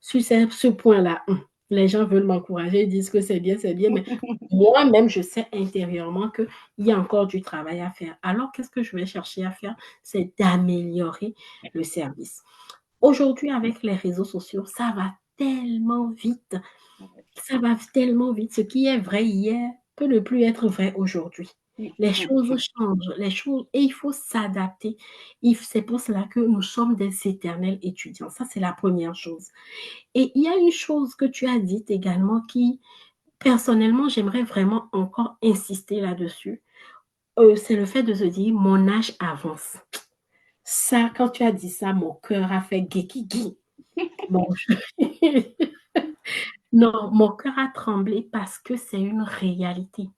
sur ce point-là, les gens veulent m'encourager, ils disent que c'est bien, mais moi-même, je sais intérieurement qu'il y a encore du travail à faire. Alors, qu'est-ce que je vais chercher à faire? C'est d'améliorer le service. Aujourd'hui, avec les réseaux sociaux, ça va tellement vite. Ça va tellement vite. Ce qui est vrai hier peut ne plus être vrai aujourd'hui. Les choses changent, les choses, et il faut s'adapter. C'est pour cela que nous sommes des éternels étudiants. Ça, c'est la première chose. Et il y a une chose que tu as dite également qui, personnellement, j'aimerais vraiment encore insister là-dessus. C'est le fait de se dire, mon âge avance. Ça, quand tu as dit ça, mon cœur a fait guéqui. Bon, non, mon cœur a tremblé parce que c'est une réalité.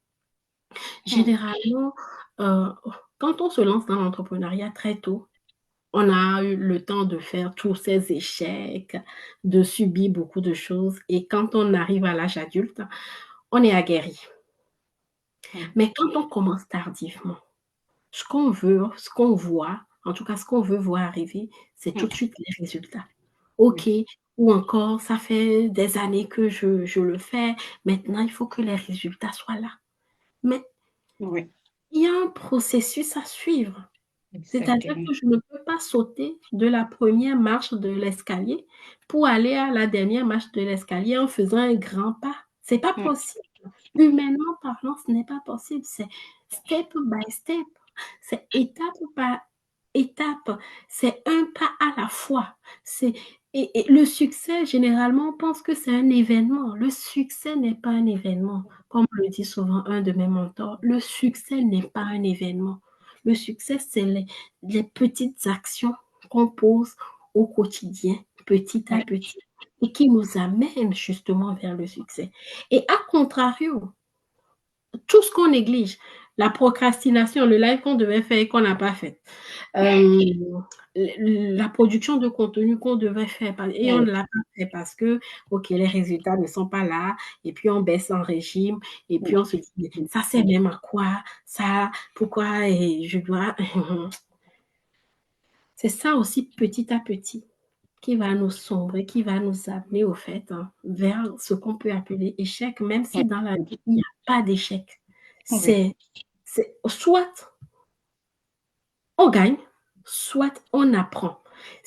Généralement, euh, quand on se lance dans l'entrepreneuriat très tôt, on a eu le temps de faire tous ces échecs, de subir beaucoup de choses. Et quand on arrive à l'âge adulte, on est aguerri. Mais quand on commence tardivement, ce qu'on veut, ce qu'on voit, en tout cas ce qu'on veut voir arriver, c'est tout de suite les résultats. OK, ou encore, ça fait des années que je le fais, maintenant il faut que les résultats soient là. Mais Oui, il y a un processus à suivre. C'est-à-dire exactement. que je ne peux pas sauter de la première marche de l'escalier pour aller à la dernière marche de l'escalier en faisant un grand pas. C'est pas possible. Humainement parlant, ce n'est pas possible. C'est step by step. C'est étape par étape. C'est un pas à la fois. C'est et le succès, généralement, on pense que c'est un événement. Le succès n'est pas un événement. Comme le dit souvent un de mes mentors, le succès n'est pas un événement. Le succès, c'est les petites actions qu'on pose au quotidien, petit à Oui, petit, et qui nous amènent justement vers le succès. Et à contrario, tout ce qu'on néglige, la procrastination, le live qu'on devait faire et qu'on n'a pas fait. Euh, la production de contenu qu'on devait faire et on Oui. ne l'a pas fait parce que, OK, les résultats ne sont pas là et puis on baisse en régime et puis on se dit, mais ça sert même à quoi? Ça, pourquoi et je dois... C'est ça aussi petit à petit qui va nous sombrer, qui va nous amener au fait vers ce qu'on peut appeler échec, même si dans la vie, il n'y a pas d'échec. Oui. C'est soit on gagne, soit on apprend.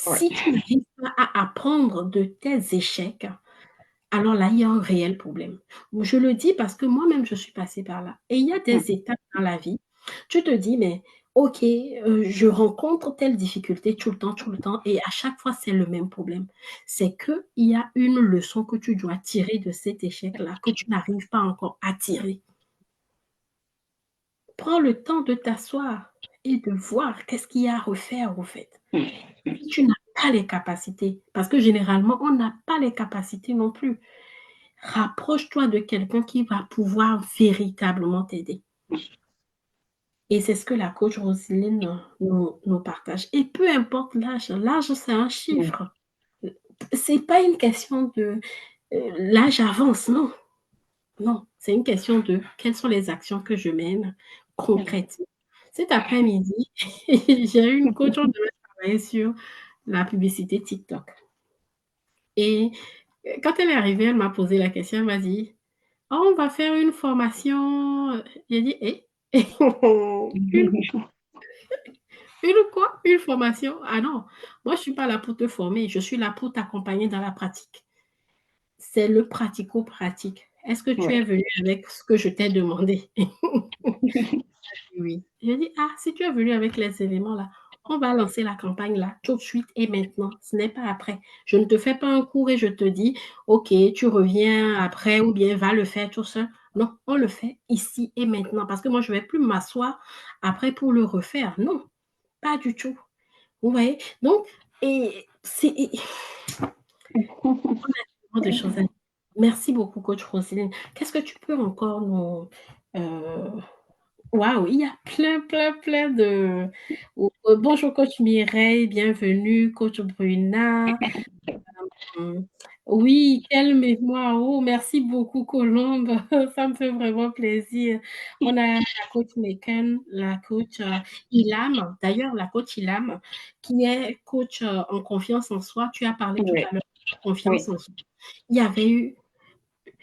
Oui. Si tu n'arrives pas à apprendre de tes échecs, alors là, il y a un réel problème. Je le dis parce que moi-même, je suis passée par là. Et il y a des étapes dans la vie. Tu te dis, mais OK, je rencontre telle difficulté tout le temps, et à chaque fois, c'est le même problème. C'est qu'il y a une leçon que tu dois tirer de cet échec-là, que tu n'arrives pas encore à tirer. Prends le temps de t'asseoir et de voir qu'est-ce qu'il y a à refaire, au fait. Si tu n'as pas les capacités, parce que généralement, on n'a pas les capacités non plus, rapproche-toi de quelqu'un qui va pouvoir véritablement t'aider. Et c'est ce que la coach Roselyne nous partage. Et peu importe l'âge, l'âge, c'est un chiffre. C'est pas une question de l'âge avance, non. Non, c'est une question de quelles sont les actions que je mène concrètement. Cet après-midi, j'ai eu une coach, on devait travailler sur la publicité TikTok. Et quand elle est arrivée, elle m'a posé la question, elle m'a dit, oh, on va faire une formation. J'ai dit, eh? une, une quoi? Une formation? Ah non, moi je ne suis pas là pour te former, je suis là pour t'accompagner dans la pratique. C'est le pratico-pratique. Est-ce que tu es Oui. venu avec ce que je t'ai demandé? Oui. Je dis, ah, si tu es venu avec les éléments là, on va lancer la campagne là, tout de suite et maintenant. Ce n'est pas après. Je ne te fais pas un cours et je te dis, OK, tu reviens après ou bien va le faire tout seul. Non, on le fait ici et maintenant. Parce que moi, je ne vais plus m'asseoir après pour le refaire. Non, pas du tout. Vous voyez? Donc, et c'est vraiment des choses à dire. Merci beaucoup, coach Roselyne. Qu'est-ce que tu peux encore nous, euh, waouh, il y a plein de... Bonjour, coach Mireille, bienvenue, coach Bruna. Hum, Oui, quelle mémoire. Oh, merci beaucoup, Colombe. Ça me fait vraiment plaisir. On a la coach Meken, la coach Ilham. D'ailleurs, la coach Ilham, qui est coach en confiance en soi. Tu as parlé tout Oui. à l'heure de Oui. confiance en soi. Il y avait eu...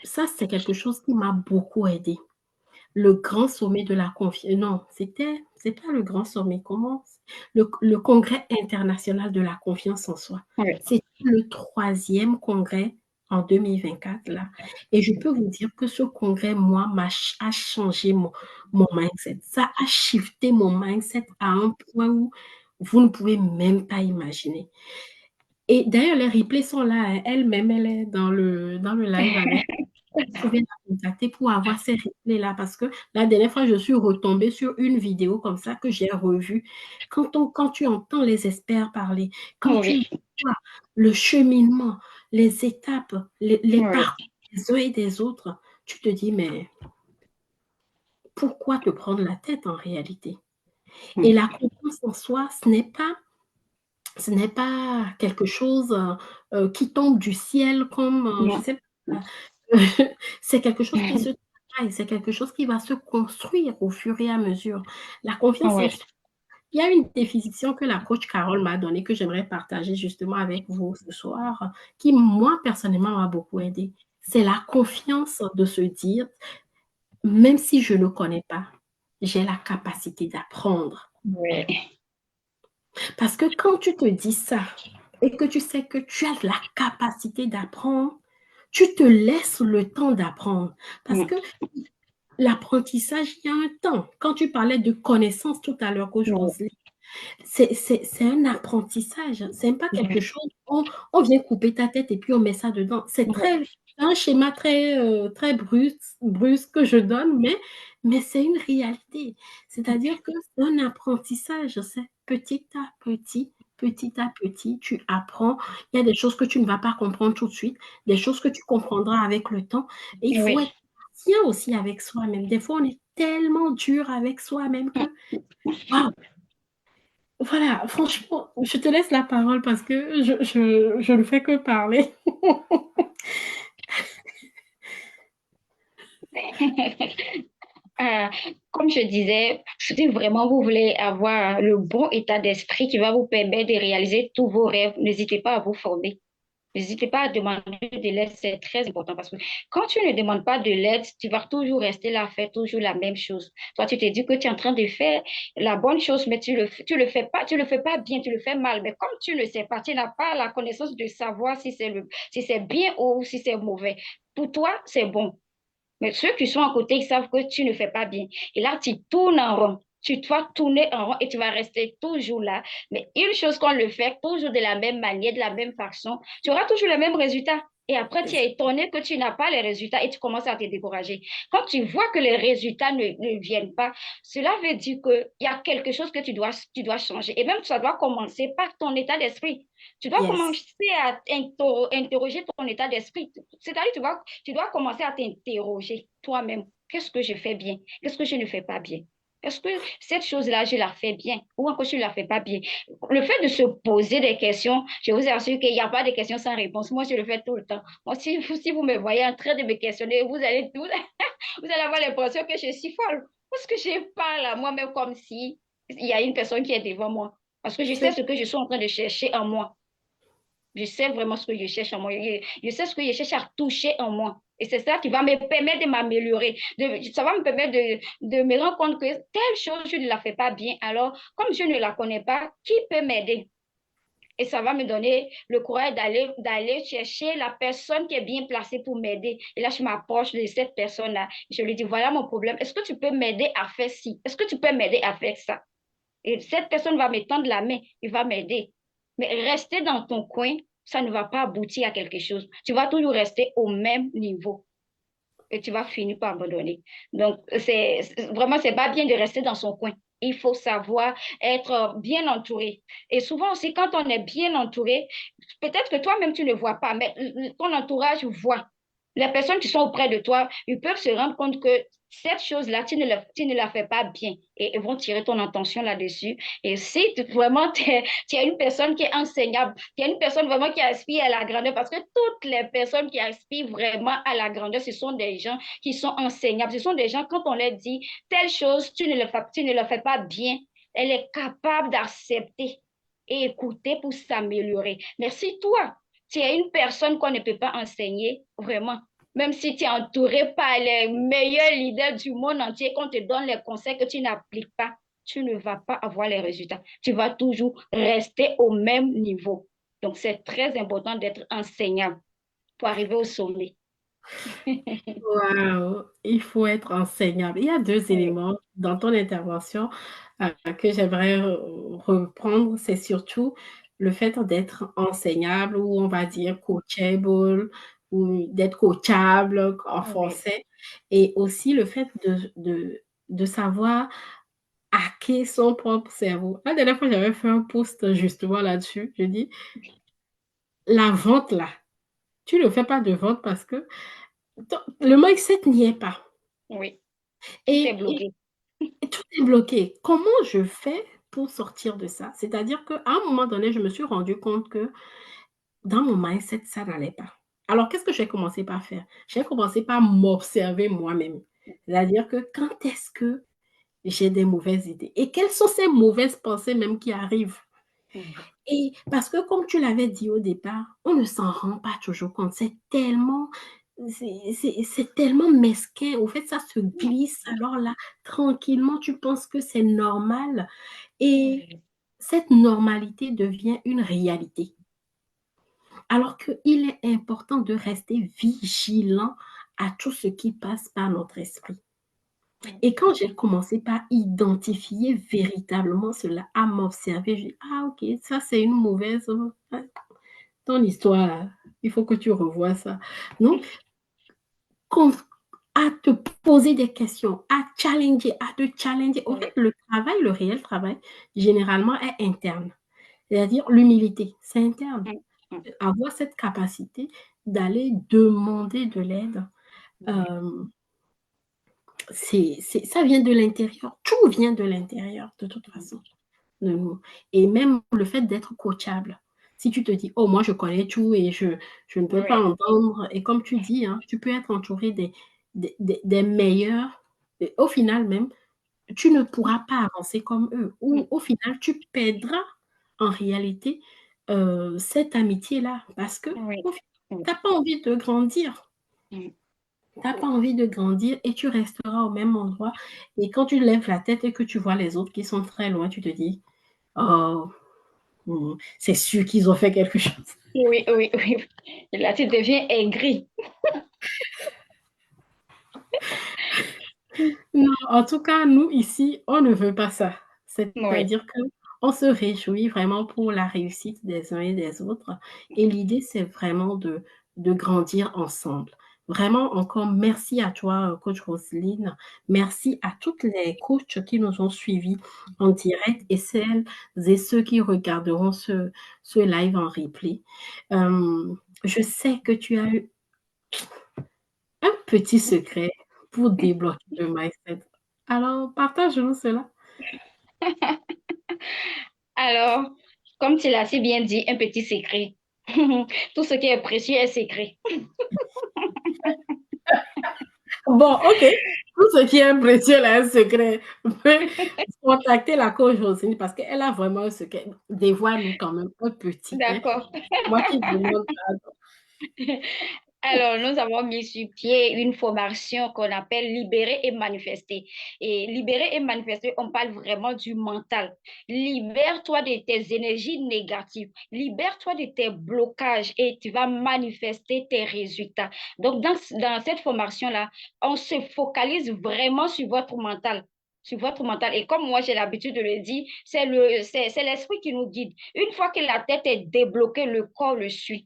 Ça, c'est quelque chose qui m'a beaucoup aidé. Le grand sommet de la confiance. Non, c'est pas le grand sommet. Comment? Le congrès international de la confiance en soi. Oui. C'est le troisième congrès en 2024 là. Et je peux vous dire que ce congrès, moi, a changé mon mindset. Ça a shifté mon mindset à un point où vous ne pouvez même pas imaginer. Et d'ailleurs, les replays sont là, hein. Elle-même, elle est dans le live avec. Vous pouvez la contacter pour avoir ces replays-là parce que la dernière fois, je suis retombée sur une vidéo comme ça que j'ai revue. Quand tu entends les experts parler, quand tu Oui. vois le cheminement, les étapes, les Oui. parcours des uns et des autres, tu te dis, mais pourquoi te prendre la tête en réalité? Et la confiance en soi, ce n'est pas quelque chose qui tombe du ciel comme, je Non. sais pas, c'est quelque chose qui se travaille, c'est quelque chose qui va se construire au fur et à mesure. La confiance en Oui. soi, il y a une définition que la coach Carole m'a donnée, que j'aimerais partager justement avec vous ce soir, qui moi personnellement m'a beaucoup aidé. C'est la confiance de se dire, même si je ne connais pas, j'ai la capacité d'apprendre. Oui. Parce que quand tu te dis ça et que tu sais que tu as la capacité d'apprendre, tu te laisses le temps d'apprendre. Parce que l'apprentissage, il y a un temps. Quand tu parlais de connaissance tout à l'heure, coach Oui. Roselyne, c'est un apprentissage. C'est pas quelque Oui. chose, on vient couper ta tête et puis on met ça dedans. C'est Oui. un schéma très brusque que je donne, mais c'est une réalité. C'est-à-dire que c'est un apprentissage. C'est petit à petit, tu apprends. Il y a des choses que tu ne vas pas comprendre tout de suite, des choses que tu comprendras avec le temps. Et il faut Oui. être patient aussi avec soi-même. Des fois, on est tellement dur avec soi-même que, waouh! Voilà, franchement, je te laisse la parole parce que je ne fais que parler. Ah, comme je disais, si vraiment vous voulez avoir le bon état d'esprit qui va vous permettre de réaliser tous vos rêves, n'hésitez pas à vous former. N'hésitez pas à demander de l'aide, c'est très important parce que quand tu ne demandes pas de l'aide, tu vas toujours rester là, faire toujours la même chose. Toi, tu te dis que tu es en train de faire la bonne chose, mais tu le fais pas bien, tu le fais mal. Mais comme tu ne sais pas, tu n'as pas la connaissance de savoir si c'est bien ou si c'est mauvais. Pour toi, c'est bon. Mais ceux qui sont à côté, ils savent que tu ne fais pas bien. Et là, tu tournes en rond. Tu dois tourner en rond et tu vas rester toujours là. Mais une chose qu'on le fait toujours de la même manière, de la même façon, tu auras toujours le même résultat. Et après, tu es étonné que tu n'as pas les résultats et tu commences à te décourager. Quand tu vois que les résultats ne viennent pas, cela veut dire qu'il y a quelque chose que tu dois changer. Et même, ça doit commencer par ton état d'esprit. Tu dois Yes. commencer à interroger ton état d'esprit. C'est-à-dire, tu dois commencer à t'interroger toi-même. Qu'est-ce que je fais bien? Qu'est-ce que je ne fais pas bien? Est-ce que cette chose-là, je la fais bien ou encore je ne la fais pas bien? Le fait de se poser des questions, je vous assure qu'il n'y a pas de questions sans réponse. Moi, je le fais tout le temps. Moi, si vous me voyez en train de me questionner, vous allez avoir l'impression que je suis folle. Parce que je parle à moi-même comme si il y a une personne qui est devant moi. Parce que je sais C'est ce que je suis en train de chercher en moi. Je sais vraiment ce que je cherche en moi. Je sais ce que je cherche à toucher en moi. Et c'est ça qui va me permettre de m'améliorer. Ça va me permettre de me rendre compte que telle chose, je ne la fais pas bien. Alors, comme je ne la connais pas, qui peut m'aider? Et ça va me donner le courage d'aller chercher la personne qui est bien placée pour m'aider. Et là, je m'approche de cette personne-là. Je lui dis, voilà mon problème. Est-ce que tu peux m'aider à faire ci? Est-ce que tu peux m'aider à faire ça? Et cette personne va me tendre la main, il va m'aider. Mais rester dans ton coin, ça ne va pas aboutir à quelque chose. Tu vas toujours rester au même niveau et tu vas finir par abandonner. Donc, vraiment, c'est pas bien de rester dans son coin. Il faut savoir être bien entouré. Et souvent aussi, quand on est bien entouré, peut-être que toi-même, tu ne vois pas, mais ton entourage voit. Les personnes qui sont auprès de toi, ils peuvent se rendre compte que cette chose-là, tu ne la fais pas bien et ils vont tirer ton attention là-dessus. Et si vraiment tu es une personne qui est enseignable, tu es une personne vraiment qui aspire à la grandeur, parce que toutes les personnes qui aspirent vraiment à la grandeur, ce sont des gens qui sont enseignables. Ce sont des gens, quand on leur dit telle chose, tu ne le fais pas bien, elle est capable d'accepter et écouter pour s'améliorer. Mais si toi, tu es une personne qu'on ne peut pas enseigner, vraiment, même si tu es entouré par les meilleurs leaders du monde entier, qu'on te donne les conseils que tu n'appliques pas, tu ne vas pas avoir les résultats. Tu vas toujours rester au même niveau. Donc, c'est très important d'être enseignable pour arriver au sommet. Waouh! Il faut être enseignable. Il y a 2 Oui, éléments dans ton intervention, que j'aimerais reprendre. C'est surtout le fait d'être enseignable ou on va dire coachable ou d'être coachable en oui, français et aussi le fait de savoir hacker son propre cerveau. La dernière fois, j'avais fait un post justement là-dessus. Je dis: «La vente là, tu ne fais pas de vente parce que ton le mindset n'y est pas». oui. Tout est Et bloqué. tout est bloqué. Comment je fais pour sortir de ça? C'est-à-dire qu'à un moment donné, je me suis rendu compte que dans mon mindset, ça n'allait pas. Alors, qu'est-ce que j'ai commencé par faire? J'ai commencé par m'observer moi-même. C'est-à-dire que quand est-ce que j'ai des mauvaises idées? Et quelles sont ces mauvaises pensées même qui arrivent? Oui, Et parce que comme tu l'avais dit au départ, on ne s'en rend pas toujours compte. C'est tellement mesquin. Au fait, ça se glisse. Alors là, tranquillement, tu penses que c'est normal et oui, cette normalité devient une réalité. Alors qu'il est important de rester vigilant à tout ce qui passe par notre esprit. Et quand j'ai commencé par identifier véritablement cela, à m'observer, je dis: «Ah OK, ça c'est une mauvaise, ton histoire là, il faut que tu revoies ça». Donc, con à te poser des questions, à challenger, à te challenger. Au fait, oui, le travail, le réel travail, généralement est interne. C'est-à-dire l'humilité, c'est interne. oui, Avoir cette capacité d'aller demander de l'aide, oui, hem ça vient de l'intérieur. Tout vient de l'intérieur, de toute façon. De nous. Et même le fait d'être coachable. Si tu te dis, oh, moi, je connais tout et je ne peux pas Oui, entendre. Et comme tu dis, hein, tu peux être entouré des meilleurs. Et au final, même, tu ne pourras pas avancer comme eux. Ou au final, tu perdras en réalité cette amitié-là. Parce que oui, au final, oui. tu n'as pas envie de grandir. Mm. Tu n'as pas envie de grandir et tu resteras au même endroit. Et quand tu lèves la tête et que tu vois les autres qui sont très loin, tu te dis, oh, c'est sûr qu'ils ont fait quelque chose. Oui, oui, oui. Et là, tu deviens aigri. Non, en tout cas, nous, ici, on ne veut pas ça. Oui. C'est-à-dire que on se réjouit vraiment pour la réussite des uns et des autres. Et l'idée, c'est vraiment de grandir ensemble. Vraiment, encore merci à toi, coach Roselyne. Merci à toutes les coachs qui nous ont suivis en direct et celles et ceux qui regarderont ce live en replay. Je sais que tu as eu un petit secret pour débloquer le mindset. Alors, partage-nous cela. Alors, comme tu l'as si bien dit, un petit secret. Tout ce qui est précieux est secret. Bon, OK. Tout ce qui est précieux là, un secret. Peut contacter la coach Rosine parce qu'elle a vraiment un secret. Dévoile-nous quand même un petit, hein. D'accord. Moi qui demande Alors, nous avons mis sur pied une formation qu'on appelle Libérer et manifester. Et libérer et manifester, on parle vraiment du mental. Libère-toi de tes énergies négatives. Libère-toi de tes blocages et tu vas manifester tes résultats. Donc, dans cette formation-là, on se focalise vraiment sur votre mental. Sur votre mental. Et comme moi, j'ai l'habitude de le dire, c'est l'esprit qui nous guide. Une fois que la tête est débloquée, le corps le suit.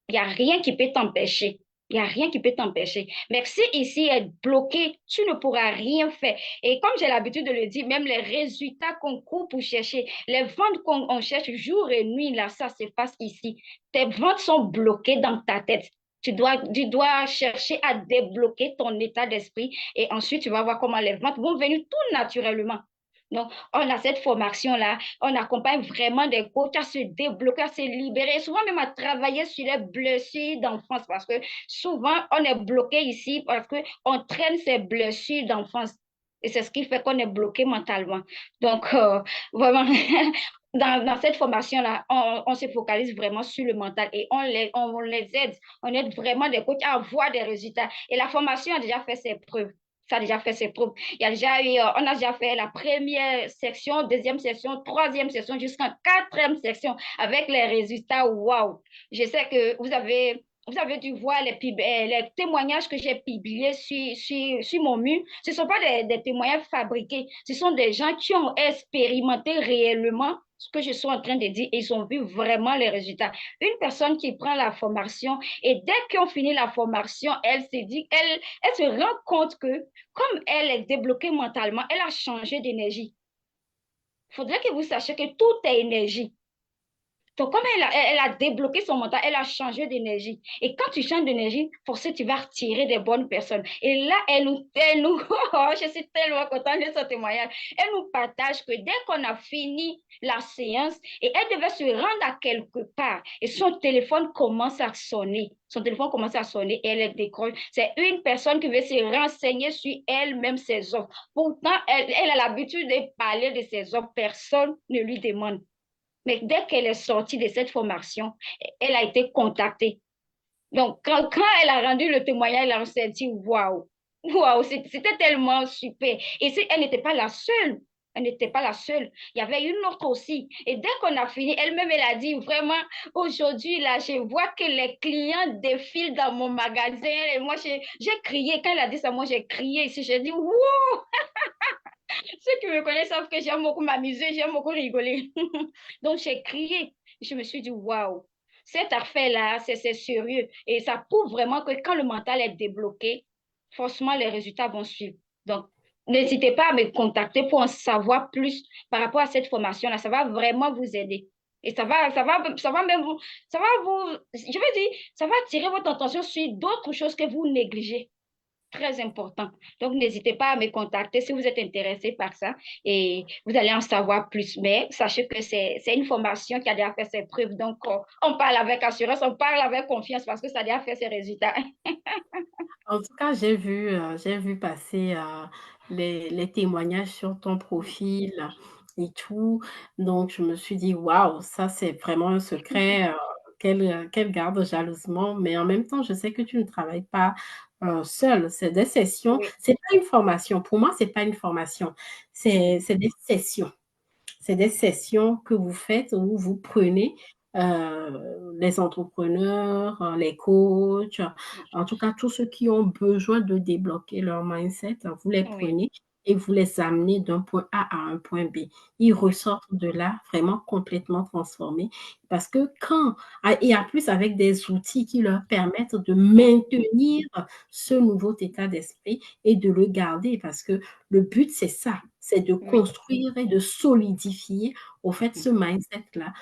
Il n'y a rien qui peut t'empêcher. Il n'y a rien qui peut t'empêcher. Mais si ici est bloqué, tu ne pourras rien faire. Et comme j'ai l'habitude de le dire, même les résultats qu'on court pour chercher, les ventes qu'on cherche jour et nuit, là, ça se passe ici. Tes ventes sont bloquées dans ta tête. Tu dois chercher à débloquer ton état d'esprit et ensuite tu vas voir comment les ventes vont venir tout naturellement. Donc, on a cette formation-là, on accompagne vraiment des coachs à se débloquer, à se libérer, souvent même à travailler sur les blessures d'enfance parce que souvent on est bloqué ici parce qu'on traîne ces blessures d'enfance. Et c'est ce qui fait qu'on est bloqué mentalement. Donc, vraiment, dans cette formation-là, on se focalise vraiment sur le mental et on les aide. On aide vraiment des coachs à avoir des résultats. Et la formation a déjà fait ses preuves. Ça a déjà fait ses preuves. Il y a déjà eu, on a déjà fait la première section, deuxième section, troisième section, jusqu'en quatrième section avec les résultats. Waouh! Je sais que vous avez dû voir les témoignages que j'ai publiés sur mon mur. Ce ne sont pas des témoignages fabriqués. Ce sont des gens qui ont expérimenté réellement ce que je suis en train de dire et ils ont vu vraiment les résultats. Une personne qui prend la formation et dès qu'on finit la formation, elle se dit, elle se rend compte que comme elle est débloquée mentalement, elle a changé d'énergie. Il faudrait que vous sachiez que tout est énergie. Donc, comme elle a débloqué son mental, elle a changé d'énergie. Et quand tu changes d'énergie, forcément, tu vas retirer des bonnes personnes. Et là, elle nous, oh, je suis tellement contente de ce témoignage. Elle nous partage que dès qu'on a fini la séance, et elle devait se rendre à quelque part, et son téléphone commence à sonner. Son téléphone commence à sonner et elle décroche. C'est une personne qui veut se renseigner sur elle-même, ses offres. Pourtant, elle a l'habitude de parler de ses offres. Personne ne lui demande. Mais dès qu'elle est sortie de cette formation, elle a été contactée. Donc, quand elle a rendu le témoignage, elle a senti waouh, waouh, c'était tellement super. Et elle n'était pas la seule. Elle n'était pas la seule. Il y avait une autre aussi. Et dès qu'on a fini, elle-même, elle a dit vraiment, aujourd'hui, là, je vois que les clients défilent dans mon magasin. Et moi, j'ai crié. Quand elle a dit ça, moi, j'ai crié ici. J'ai dit, wow! Ceux qui me connaissent savent que j'aime beaucoup m'amuser, j'aime beaucoup rigoler. Donc, j'ai crié. Je me suis dit, waouh, cette affaire-là, c'est sérieux. Et ça prouve vraiment que quand le mental est débloqué, forcément, les résultats vont suivre. Donc, n'hésitez pas à me contacter pour en savoir plus par rapport à cette formation-là. Ça va vraiment vous aider. Et ça va même je veux dire, ça va attirer votre attention sur d'autres choses que vous négligez. très important. Donc, n'hésitez pas à me contacter si vous êtes intéressé par ça et vous allez en savoir plus. Mais sachez que c'est une formation qui a déjà fait ses preuves. Donc, on parle avec assurance, on parle avec confiance parce que ça a déjà fait ses résultats. En tout cas, j'ai vu passer, les témoignages sur ton profil et tout. Donc je me suis dit: «Waouh, ça c'est vraiment un secret, qu'elle garde jalousement». Mais en même temps, je sais que tu ne travailles pas, seule. C'est des sessions, Oui, c'est pas une formation. Pour moi, c'est pas une formation, c'est des sessions. C'est des sessions que vous faites où vous prenez les entrepreneurs, les coachs, en tout cas tous ceux qui ont besoin de débloquer leur mindset, vous les oui, prenez et vous les amenez d'un point A à un point B. Ils oui, ressortent de là vraiment complètement transformés parce que quand et en plus avec des outils qui leur permettent de maintenir ce nouveau état d'esprit et de le garder parce que le but c'est ça, c'est de oui, construire et de solidifier au fait ce mindset-là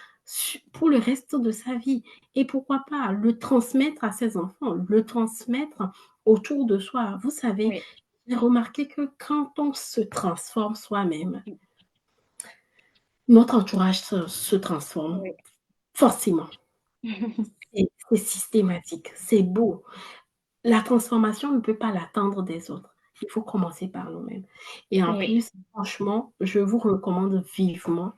pour le reste de sa vie. Et pourquoi pas le transmettre à ses enfants, le transmettre autour de soi. Vous savez, oui, j'ai remarqué que quand on se transforme soi-même, notre entourage se transforme oui. forcément. C'est systématique, c'est beau. La transformation ne peut pas l'attendre des autres. Il faut commencer par nous-mêmes. Et en Oui, plus, franchement, je vous recommande vivement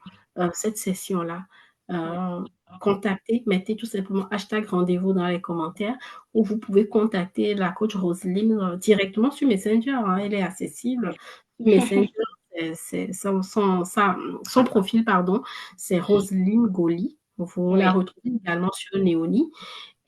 cette session-là. oui, Euh, Contactez, mettez tout simplement hashtag rendez-vous dans les commentaires ou vous pouvez contacter la coach Roselyne directement sur Messenger. Hein, elle est accessible sur Messenger. C'est son profil, pardon, c'est Roselyne Goli. Vous la oui. retrouvez également sur Néoni.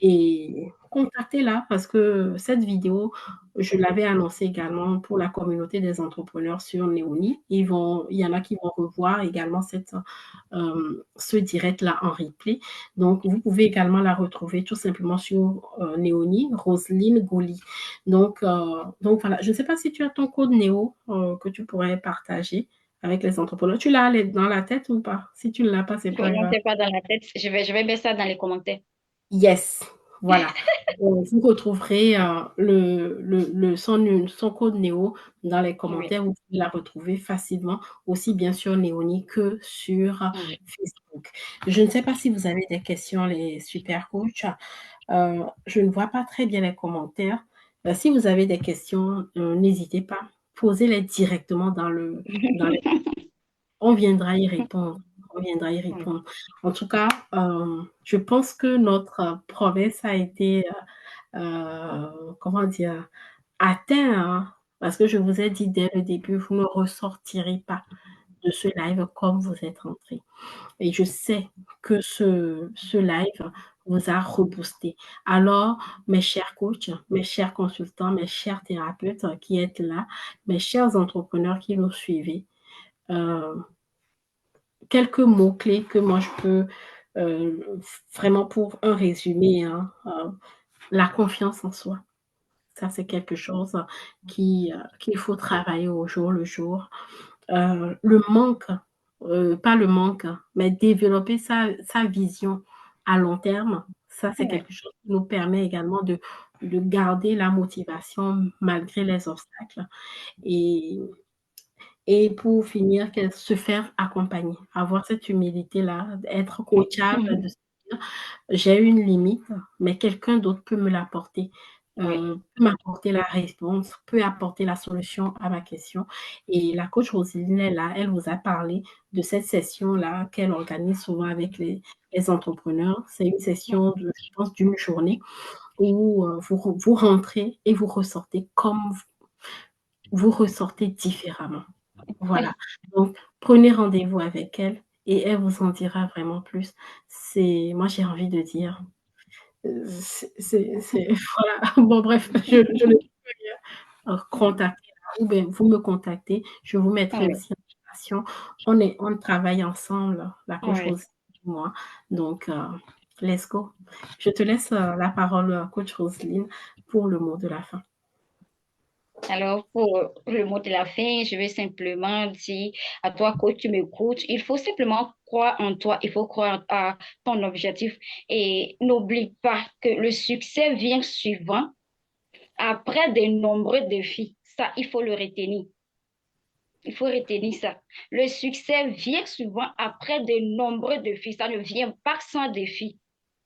Et contactez-la parce que cette vidéo, je l'avais annoncée également pour la communauté des entrepreneurs sur Néoni. Il y en a qui vont revoir également ce direct-là en replay. Donc, vous pouvez également la retrouver tout simplement sur Néoni, Roselyne Goli. Donc voilà, je ne sais pas si tu as ton code Néo que tu pourrais partager avec les entrepreneurs. Tu l'as dans la tête ou pas? Si tu ne l'as pas, c'est Oh pas non, grave. c'est pas dans la tête. Je vais mettre ça dans les commentaires. Yes, voilà. Vous retrouverez son code Néo dans les Oui, commentaires. Vous pouvez la retrouver facilement, aussi bien sur Néoni que sur oui. Facebook. Je ne sais pas si vous avez des questions, les super coachs. Je ne vois pas très bien les commentaires. Si vous avez des questions, n'hésitez pas. Posez-les directement dans les on viendra y répondre. On viendra y Oui, répondre. En tout cas, je pense que notre promesse a été, comment dire, atteinte, hein, parce que je vous ai dit dès le début, vous ne ressortirez pas de ce live comme vous êtes rentrés. Et je sais que ce live vous a reboosté. Alors, mes chers coachs, mes chers consultants, mes chers thérapeutes qui êtes là, mes chers entrepreneurs qui nous suivez, euh, quelques mots-clés que moi je peux vraiment pour un résumé, hein, la confiance en soi. Ça, c'est quelque chose qu'il faut travailler au jour le jour. Le manque, pas le manque, mais développer sa vision à long terme, ça, c'est oui, quelque chose qui nous permet également de garder la motivation malgré les obstacles. Et et pour finir, se faire accompagner, avoir cette humilité-là, être coachable, de se dire: «J'ai une limite, mais quelqu'un d'autre peut me l'apporter, oui, peut m'apporter la réponse, peut apporter la solution à ma question». Et la coach Roselyne est là, elle vous a parlé de cette session-là qu'elle organise souvent avec les entrepreneurs. C'est une session de, je pense, d'une journée où, vous rentrez et vous ressortez comme vous ressortez différemment. Voilà, donc prenez rendez-vous avec elle et elle vous en dira vraiment plus. C'est moi, j'ai envie de dire, c'est voilà, bon bref, je ne peux rien, contacter ou bien vous me contactez, je vous mettrai oui, aussi en relation. On travaille ensemble, la coach oui. Roselyne et moi, donc let's go. Je te laisse, la parole, coach Roselyne, pour le mot de la fin. Alors, pour le mot de la fin, je vais simplement dire à toi, coach, tu m'écoutes, il faut simplement croire en toi, il faut croire à ton objectif et n'oublie pas que le succès vient suivant après de nombreux défis. Ça, il faut le retenir. Il faut retenir ça. Le succès vient souvent après de nombreux défis. Ça ne vient pas sans défis.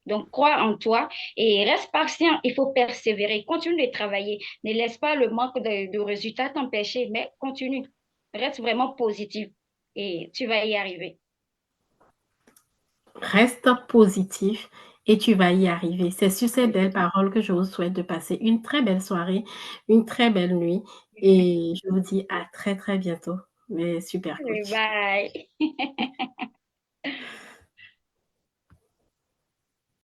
Donc, crois en toi et reste patient. Il faut persévérer. Continue de travailler. Ne laisse pas le manque de résultats t'empêcher, mais continue. Reste vraiment positif et tu vas y arriver. Reste positif et tu vas y arriver. C'est sur ces Oui. belles paroles que je vous souhaite de passer une très belle soirée, une très belle nuit et je vous dis à très, très bientôt, mes super Oui, coachs. bye.